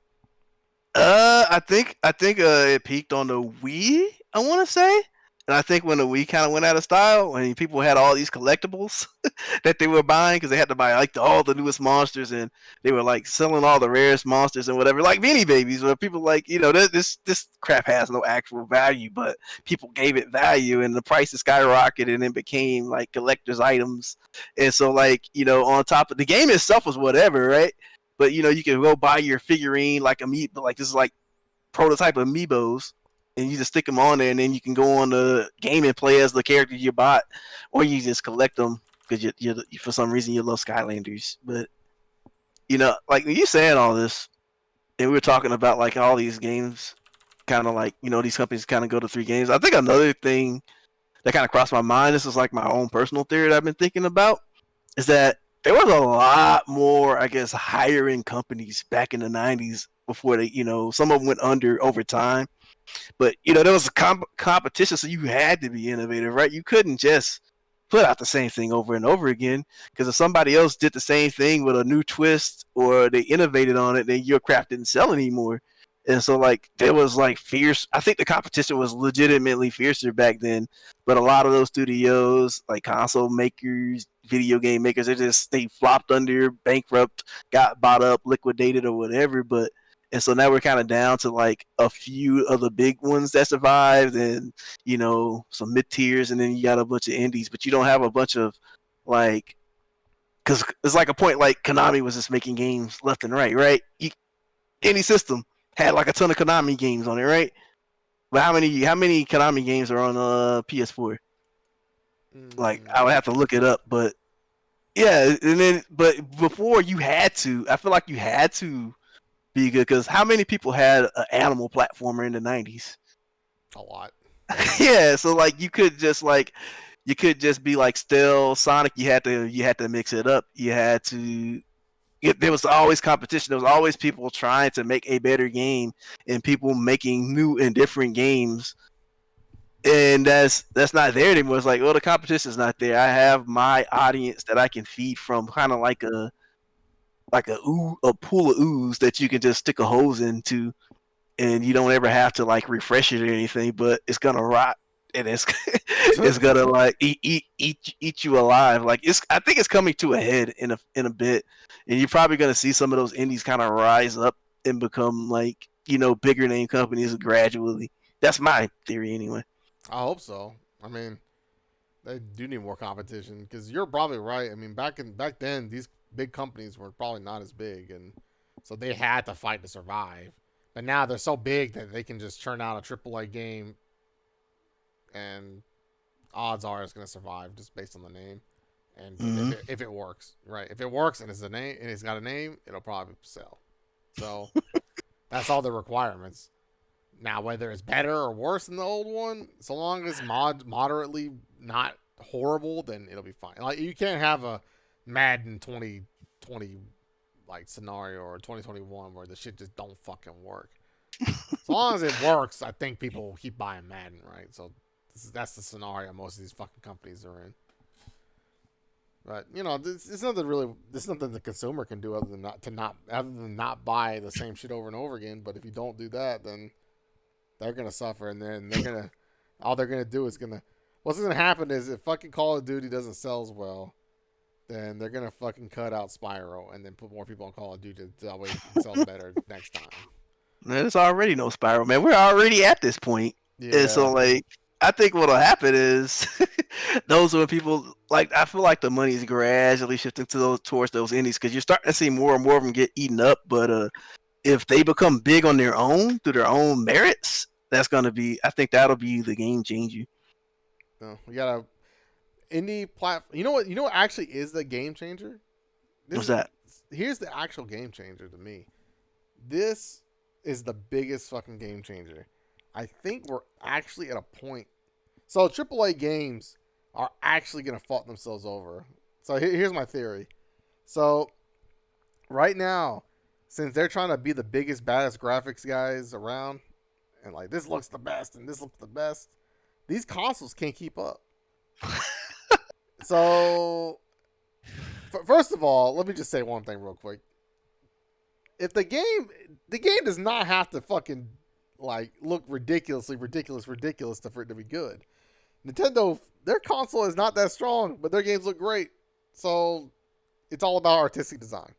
S2: I think it peaked on the Wii. I want to say, and I think when the Wii kind of went out of style, when people had all these collectibles that they were buying because they had to buy like all the newest monsters, and they were like selling all the rarest monsters and whatever, like Beanie Babies, where people like this crap has no actual value, but people gave it value, and the prices skyrocketed, and it became like collectors' items, and so like on top of the game itself was whatever, right? But you can go buy your figurine like like this is like prototype amiibos, and you just stick them on there, and then you can go on the game and play as the character you bought, or you just collect them because you for some reason you love Skylanders. But like when you saying all this, and we were talking about like all these games, kind of like these companies kind of go to 3 games. I think another thing that kind of crossed my mind. This is like my own personal theory that I've been thinking about is that there was a lot more, I guess, higher end companies back in the '90s before they, some of them went under over time. But there was a competition, so you had to be innovative, right? You couldn't just put out the same thing over and over again because if somebody else did the same thing with a new twist or they innovated on it, then your crap didn't sell anymore. And so like there was like fierce. I think the competition was legitimately fiercer back then. But a lot of those studios, like console makers, video game makers, they flopped under, bankrupt, got bought up, liquidated, or whatever. But and so now we're kind of down to like a few of the big ones that survived, and some mid tiers, and then you got a bunch of indies, but you don't have a bunch of like, because it's like a point like Konami was just making games left and right, right? Any system had like a ton of Konami games on it, right? But how many Konami games are on PS4? Like I would
S1: Mm,
S2: have to look it up, but yeah, and then but before you had to, I feel like you had to be good because how many people had an animal platformer in the '90s?
S1: a lot.
S2: Yeah, so like you could just be like still Sonic. You had to mix it up. You had to. There was always competition. There was always people trying to make a better game and people making new and different games. And that's not there anymore. It's like, well, the competition's not there. I have my audience that I can feed from, kind of like a pool of ooze that you can just stick a hose into, and you don't ever have to like refresh it or anything, but it's gonna rot and it's it's gonna like eat you alive. Like I think it's coming to a head in a bit, and you're probably gonna see some of those indies kind of rise up and become like bigger name companies gradually. That's my theory anyway.
S1: I hope so. I mean, they do need more competition because you're probably right. I mean, back then, these big companies were probably not as big, and so they had to fight to survive. But now they're so big that they can just churn out a AAA game, and odds are it's going to survive just based on the name. And
S2: Mm-hmm.
S1: if it works, right? If it works and it's a name and it's got a name, it'll probably sell. So that's all the requirements. Now, whether it's better or worse than the old one, so long as moderately not horrible, then it'll be fine. Like you can't have a Madden 2020 like scenario or 2021 where the shit just don't fucking work. As long as it works, I think people will keep buying Madden, right? So that's the scenario most of these fucking companies are in. But it's nothing really. There's nothing the consumer can do other than not buy the same shit over and over again. But if you don't do that, then they're gonna suffer, and then they're gonna all they're gonna do is what's gonna happen is if fucking Call of Duty doesn't sell as well, then they're gonna fucking cut out Spyro and then put more people on Call of Duty to that way it sells better next time.
S2: There's already no spiral, man. We're already at this point. And
S1: Yeah.
S2: so, like, I think what'll happen is those are the people. Like, I feel like the money is gradually shifting towards those indies because you're starting to see more and more of them get eaten up. But if they become big on their own through their own merits, that's gonna be. I think that'll be the game changer.
S1: No, we got a indie platform. You know what? You know what actually is the game changer? This
S2: What's
S1: is
S2: that?
S1: Here's the actual game changer to me. This is the biggest fucking game changer. I think we're actually at a point. So AAA games are actually going to fuck themselves over. So here's my theory. So right now, since they're trying to be the biggest, baddest graphics guys around, and like this looks the best and this looks the best, these consoles can't keep up. So First of all, let me just say one thing real quick. If the game does not have to fucking like look ridiculous for it to be good. Nintendo, their console is not that strong, but their games look great. So it's all about artistic design.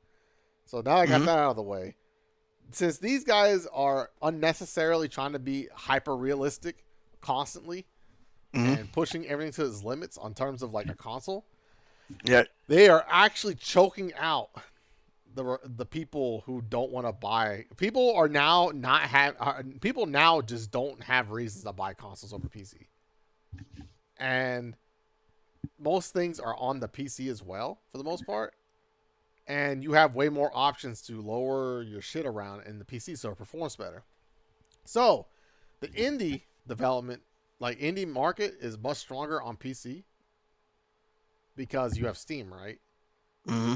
S1: So now I got
S2: Mm-hmm.
S1: that out of the way. Since these guys are unnecessarily trying to be hyper realistic constantly
S2: Mm-hmm.
S1: and pushing everything to its limits on terms of like a console,
S2: Yeah.
S1: they are actually choking out the people who don't want to buy. People are now not have people now just don't have reasons to buy consoles over PC, and most things are on the PC as well for the most part. And you have way more options to lower your shit around in the PC so it performs better. So the indie development, like indie market, is much stronger on PC because you have Steam, right?
S2: Mm-hmm.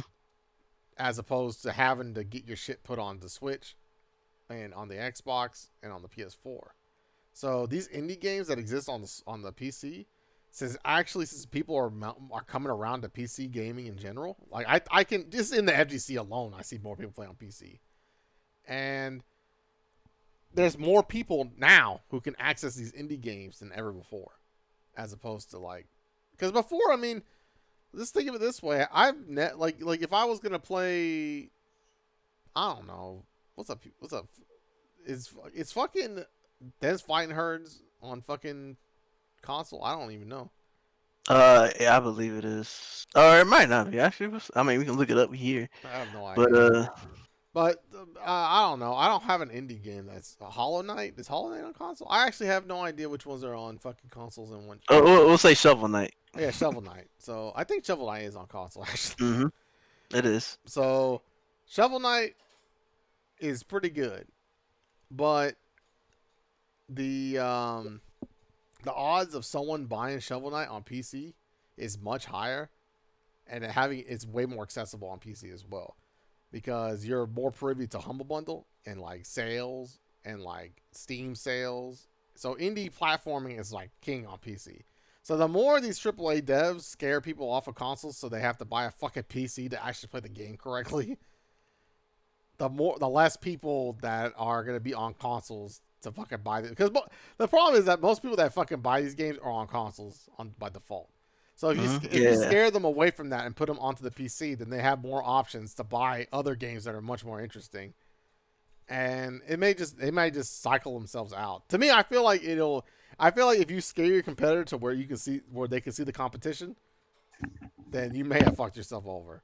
S1: As opposed to having to get your shit put on the Switch and on the Xbox and on the PS4. So these indie games that exist on the PC, since people are coming around to PC gaming in general, like I can just in the FGC alone, I see more people play on PC, and there's more people now who can access these indie games than ever before, as opposed to like, because before, I mean, just think of it this way: like if I was gonna play, I don't know, what's up, it's fucking Dance Fighting Herds on fucking console. I don't even know.
S2: Yeah, I believe it is. Or it might not be. Actually, I mean, we can look it up here.
S1: I have no
S2: But
S1: idea. But I don't know. I don't have an indie game that's a Hollow Knight. Is Hollow Knight on console? I actually have no idea which ones are on fucking consoles and which.
S2: we'll say Shovel Knight.
S1: Oh, yeah, Shovel Knight. So I think Shovel Knight is on console actually.
S2: Mm-hmm. It is.
S1: So Shovel Knight is pretty good, but the the odds of someone buying Shovel Knight on PC is much higher, and it's way more accessible on PC as well because you're more privy to Humble Bundle and like sales and like Steam sales. So indie platforming is like king on PC. So the more these AAA devs scare people off of consoles so they have to buy a fucking PC to actually play the game correctly, the less people that are going to be on consoles to fucking buy it. Because the problem is that most people that fucking buy these games are on consoles by default. So
S2: Mm-hmm.
S1: if you
S2: Yeah.
S1: scare them away from that and put them onto the PC, then they have more options to buy other games that are much more interesting. And they might just cycle themselves out. To me, I feel like if you scare your competitor to where they can see the competition, then you may have fucked yourself over.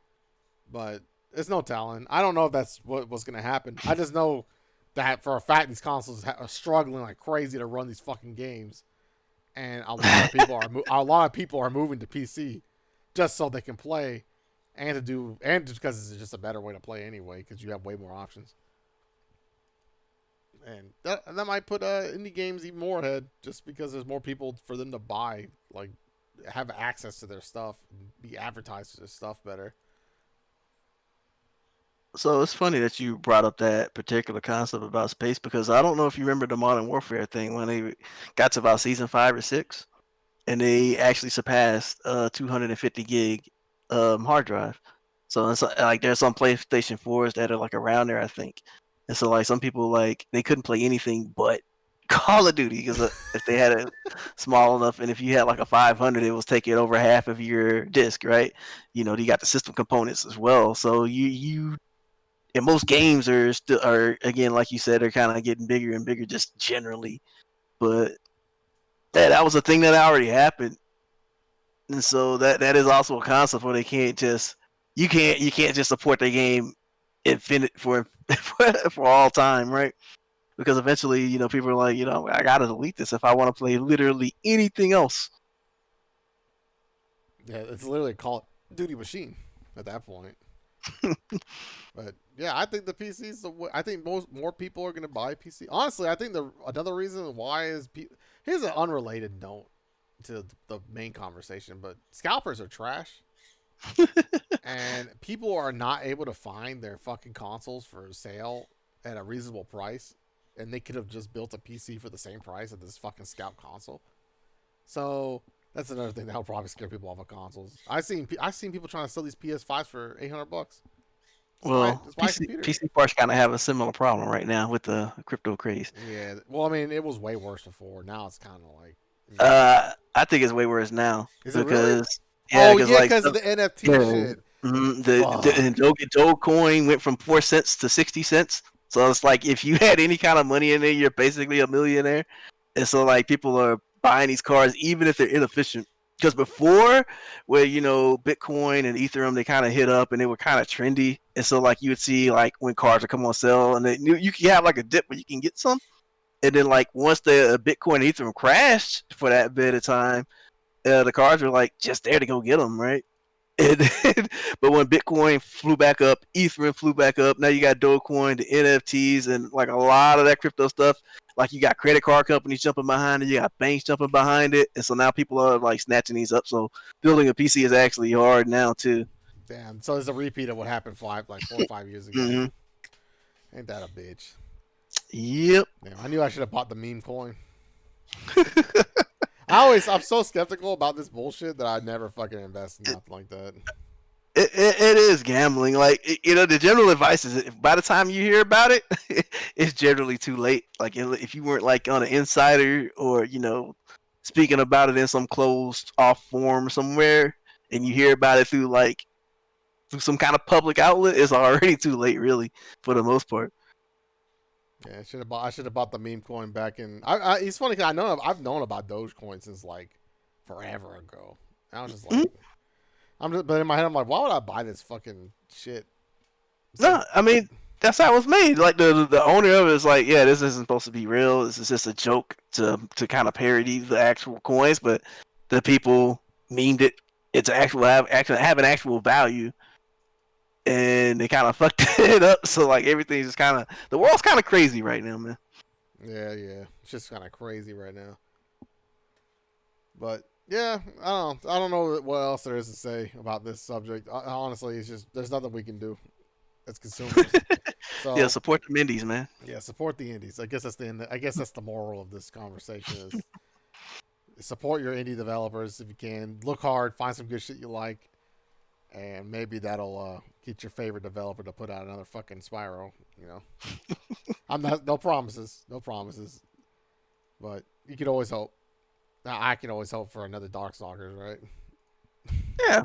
S1: But it's no telling. I don't know if that's what's going to happen. I just know that for a fact these consoles are struggling like crazy to run these fucking games, and a lot of people are moving to PC just so they can play, and just because it's just a better way to play anyway because you have way more options. And that might put indie games even more ahead just because there's more people for them to buy, like have access to their stuff and be advertised to their stuff better.
S2: So it's funny that you brought up that particular concept about space because I don't know if you remember the Modern Warfare thing when they got to about season 5 or 6, and they actually surpassed 250 gig hard drive. So it's like there's some PlayStation 4s that are like around there, I think. And so like some people like they couldn't play anything but Call of Duty because if they had it small enough, and if you had like a 500, it was taking over half of your disc, right? You got the system components as well. So you and most games are still are again like you said are kind of getting bigger and bigger just generally. But that was a thing that already happened, and so that is also a concept where they can't just you can't just support the game infinite for all time, right? Because eventually, people are like, I gotta delete this if I want to play literally anything else.
S1: Yeah, it's literally a Call of Duty machine at that point. But yeah, I think the PC's I think more people are gonna buy PC. Honestly, I think another reason why is here's an unrelated note to the main conversation, but scalpers are trash, and people are not able to find their fucking consoles for sale at a reasonable price, and they could have just built a PC for the same price of this fucking scalp console. So That's another thing that'll probably scare people off of consoles. I seen people trying to sell these PS5s for $800.
S2: Well,
S1: Just buy a computer.
S2: PC parts kind of have a similar problem right now with the crypto craze.
S1: Yeah. Well, I mean, it was way worse before. Now it's kind of like.
S2: I think it's way worse now
S1: Is it really?
S2: yeah,
S1: Oh yeah,
S2: like
S1: because of the NFT shit.
S2: the Dogecoin went from 4 cents to 60 cents. So it's like if you had any kind of money in there, you're basically a millionaire. And so like people are buying these cars even if they're inefficient. Because before, where Bitcoin and Ethereum, they kind of hit up and they were kind of trendy, and so like you would see like when cars would come on sale, and you can have like a dip where you can get some, and then like once the Bitcoin and Ethereum crashed for that bit of time, the cars were like just there to go get them, right? And then, but when Bitcoin flew back up, Ethereum flew back up. Now you got Dogecoin, the NFTs, and like a lot of that crypto stuff. Like you got credit card companies jumping behind it, you got banks jumping behind it, and so now people are like snatching these up. So building a PC is actually hard now too.
S1: Damn. So it's a repeat of what happened 4 or 5 years ago. Ain't that a bitch?
S2: Yep.
S1: Damn, I knew I should have bought the meme coin. I'm so skeptical about this bullshit that I never fucking invest in nothing like that.
S2: It is gambling. Like the general advice is by the time you hear about it, it's generally too late. Like if you weren't like on an insider or speaking about it in some closed off forum somewhere, and you hear about it through some kind of public outlet, it's already too late, really, for the most part.
S1: Yeah, I should have bought the meme coin back in. It's funny because I've known about Dogecoin since like forever ago. I was just like, but in my head I'm like, why would I buy this fucking shit?
S2: I mean that's how it was made. Like the owner of it is like, yeah, this isn't supposed to be real. This is just a joke to kind of parody the actual coins, but the people memed it. It's have an actual value. And they kind of fucked it up, so like everything's just kind of the world's kind of crazy right now, man.
S1: Yeah, it's just kind of crazy right now. But yeah, I don't know what else there is to say about this subject. Honestly, it's just there's nothing we can do as consumers. So
S2: yeah, support the indies, man.
S1: Yeah, support the indies. I guess that's the moral of this conversation is support your indie developers if you can. Look hard, find some good shit you like. And maybe that'll get your favorite developer to put out another fucking Spyro. No promises, but you can always hope. I can always hope for another Darkstalkers, right?
S2: Yeah.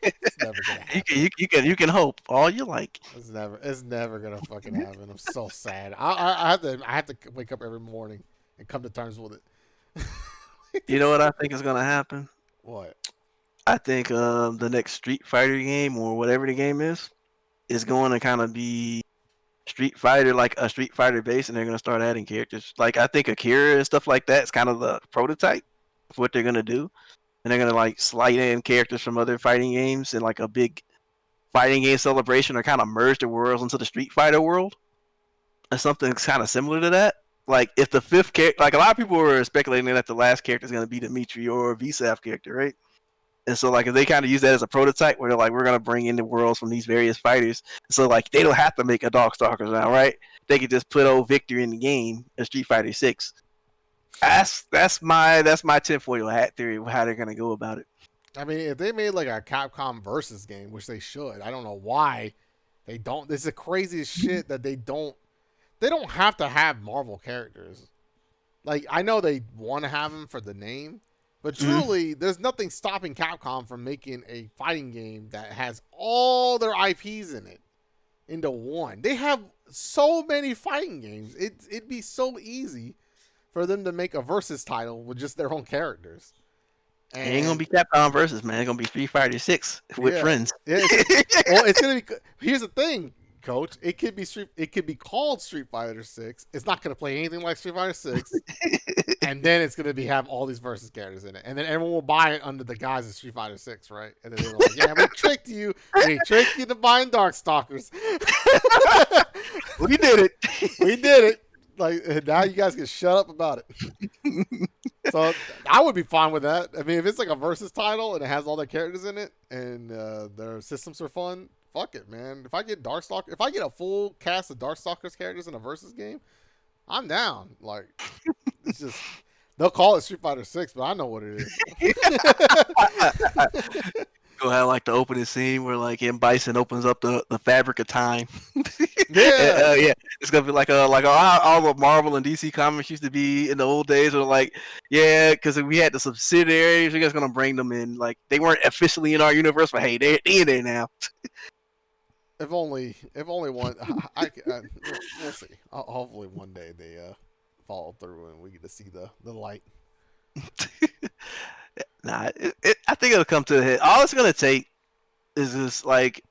S1: It's never gonna happen.
S2: You can hope all you like.
S1: It's never gonna fucking happen. I'm so sad. I have to wake up every morning and come to terms with it.
S2: You know what I think is gonna happen?
S1: What?
S2: I think the next Street Fighter game or whatever the game is going to kind of be Street Fighter, like a Street Fighter base, and they're going to start adding characters. Like I think Akira and stuff like that is kind of the prototype of what they're going to do, and they're going to like slide in characters from other fighting games and like a big fighting game celebration, or kind of merge the worlds into the Street Fighter world. Or something kind of similar to that. Like if the fifth character, like a lot of people were speculating that the last character is going to be Dimitri or VSAF character, right? And so, like, if they kind of use that as a prototype, where they're like, we're gonna bring in the worlds from these various fighters, so like they don't have to make a Darkstalkers now, right? They could just put old Victor in the game as Street Fighter 6. That's my tinfoil hat theory of how they're gonna go about it.
S1: I mean, if they made like a Capcom versus game, which they should, I don't know why they don't. This is the craziest shit that they don't. They don't have to have Marvel characters. Like I know they want to have them for the name. But truly, there's nothing stopping Capcom from making a fighting game that has all their IPs in it into one. They have so many fighting games. It'd be so easy for them to make a versus title with just their own characters.
S2: And it ain't gonna be Capcom versus, man. It's gonna be Street Fighter 6 with friends.
S1: Yeah, it's gonna be. Here's the thing, Coach. It could be called Street Fighter 6. It's not gonna play anything like Street Fighter 6. And then it's gonna have all these versus characters in it, and then everyone will buy it under the guise of Street Fighter 6, right? And then they're like, "Yeah, we tricked you. We tricked you to buying Darkstalkers.
S2: We did it.
S1: We did it. Like now, you guys can shut up about it." So I would be fine with that. I mean, if it's like a versus title and it has all the characters in it and their systems are fun, fuck it, man. If I get a full cast of Darkstalkers characters in a versus game, I'm down. Like, it's just They'll call it Street Fighter 6, but I know what it is.
S2: Go have like the opening scene where like M Bison opens up the fabric of time.
S1: Yeah.
S2: Yeah, it's gonna be like all the Marvel and DC comics used to be in the old days. Where like, yeah, because we had the subsidiaries, we're just gonna bring them in. Like they weren't officially in our universe, but hey, they're in there now.
S1: If only one. We'll see. Hopefully one day they follow through and we get to see the light.
S2: Nah, I think it'll come to a head. All it's gonna take is just like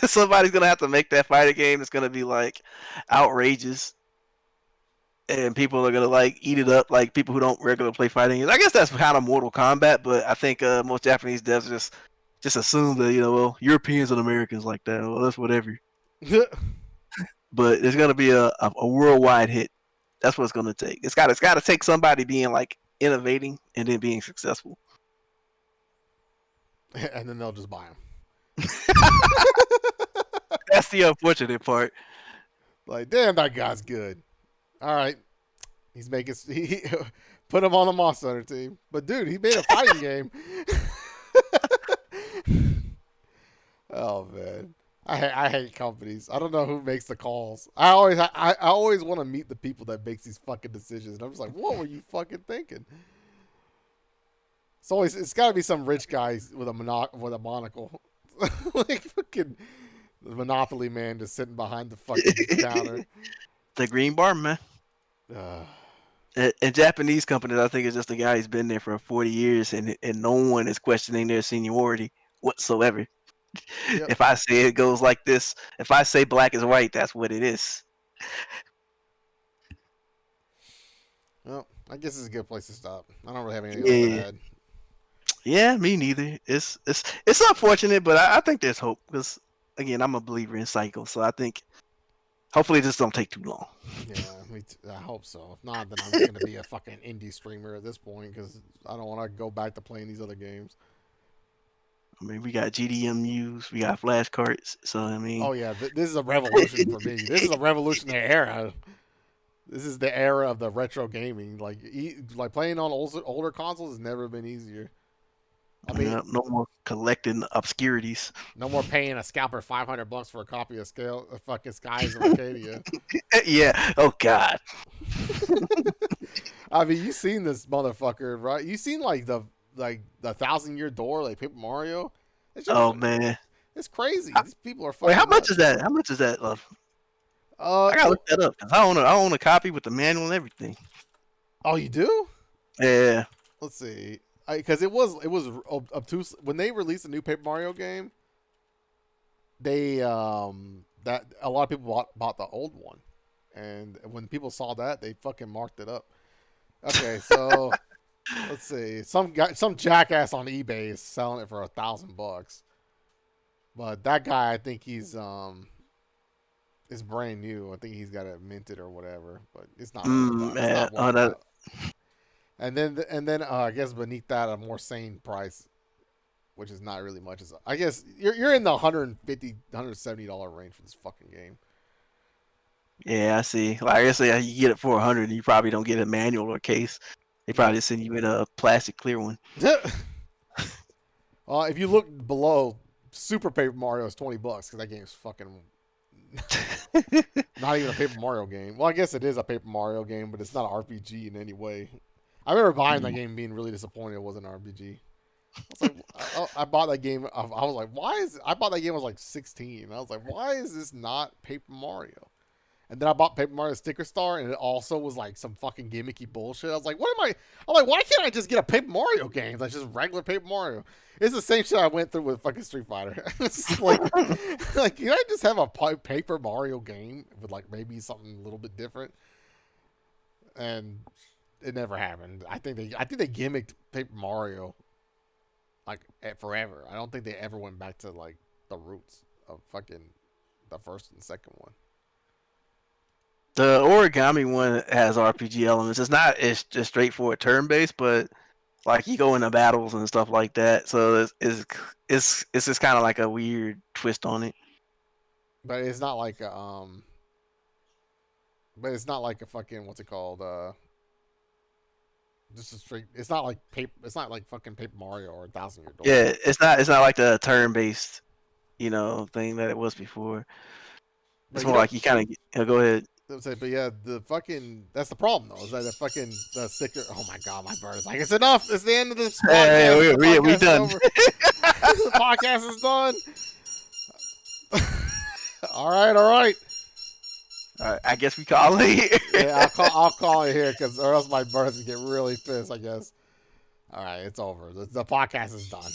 S2: somebody's gonna have to make that fighter game. It's gonna be like outrageous, and people are gonna like eat it up. Like people who don't regularly play fighting games. I guess that's kind of Mortal Kombat, but I think most Japanese devs just assume that well Europeans and Americans like that. Well, that's whatever. But it's gonna be a worldwide hit. That's what it's gonna take. It's got to take somebody being like innovating and then being successful.
S1: And then they'll just buy them.
S2: That's the unfortunate part.
S1: Like, damn, that guy's good. All right, he's making he put him on the Monster Hunter team. But dude, he made a fighting game. Oh man, I hate companies. I don't know who makes the calls. I always want to meet the people that makes these fucking decisions. And I'm just like, what were you fucking thinking? It's got to be some rich guy with a monocle, like fucking the Monopoly man just sitting behind the fucking counter.
S2: The green bar man. And Japanese companies, I think it's just a guy who's been there for 40 years, and no one is questioning their seniority whatsoever. Yep. If I say it goes like this, if I say black is white, that's what it is.
S1: Well, I guess it's a good place to stop. I don't really have anything else to add.
S2: Yeah, me neither. It's unfortunate, but I think there's hope because again, I'm a believer in cycles, so I think hopefully this don't take too long.
S1: Yeah, I hope so. If not, then I'm just gonna be a fucking indie streamer at this point because I don't want to go back to playing these other games.
S2: I mean, we got GDMUs, we got flashcards, so I mean.
S1: Oh yeah, this is a revolution for me. This is a revolutionary era. This is the era of the retro gaming. Like playing on older consoles has never been easier.
S2: I mean, no more collecting obscurities.
S1: No more paying a scalper $500 for a copy of fucking Skies of Arcadia.
S2: Yeah. Oh God.
S1: I mean, you seen this motherfucker, right? You seen like the 1,000-Year Door, like Paper Mario.
S2: Man,
S1: it's crazy. These people are fucking.
S2: Wait, how
S1: nuts.
S2: much is that? How much is that, love? I gotta look that up because I own a copy with the manual and everything.
S1: Oh, you do?
S2: Yeah.
S1: Let's see. Because it was obtuse when they released a new Paper Mario game. They that a lot of people bought the old one, and when people saw that, they fucking marked it up. Okay, so let's see. Some jackass on eBay is selling it for $1,000, but that guy, I think he's it's brand new. I think he's got it minted or whatever, but it's not. It's not And then I guess beneath that, a more sane price, which is not really much. I guess you're in the $150, $170 range for this fucking game.
S2: Yeah, I see. Like I guess you get it for $100, and you probably don't get a manual or case. They probably just send you in a plastic clear one.
S1: If you look below, Super Paper Mario is $20 because that game's fucking not even a Paper Mario game. Well, I guess it is a Paper Mario game, but it's not an RPG in any way. I remember buying that game and being really disappointed it wasn't an RPG. I was like, I bought that game. I was like, why is it? I bought that game when I was like 16. I was like, why is this not Paper Mario? And then I bought Paper Mario Sticker Star, and it also was like some fucking gimmicky bullshit. I was like, I'm like, why can't I just get a Paper Mario game? Like just regular Paper Mario. It's the same shit I went through with fucking Street Fighter. It's like can I just have a Paper Mario game with like maybe something a little bit different? And it never happened. I think they gimmicked Paper Mario like forever. I don't think they ever went back to like the roots of fucking the first and second one.
S2: The origami one has RPG elements. It's just straightforward turn based, but like you go into battles and stuff like that. So it's just kind of like a weird twist on it.
S1: But it's not like but it's not like a fucking what's it called? Just a straight. It's not like paper. It's not like fucking Paper Mario or 1,000 Year Door.
S2: Yeah, it's not like the turn-based, thing that it was before. It's
S1: But
S2: more like you kind of go ahead.
S1: but yeah, the fucking that's the problem though. Is that the fucking the sicker? Oh my god, my bird is like it's enough. It's the end of this podcast.
S2: Hey, we
S1: podcast
S2: done.
S1: Is over. The podcast is done. All right.
S2: All right, I guess we call it here.
S1: Yeah, I'll call it here because or else my birds would get really pissed. I guess. All right, it's over. The podcast is done.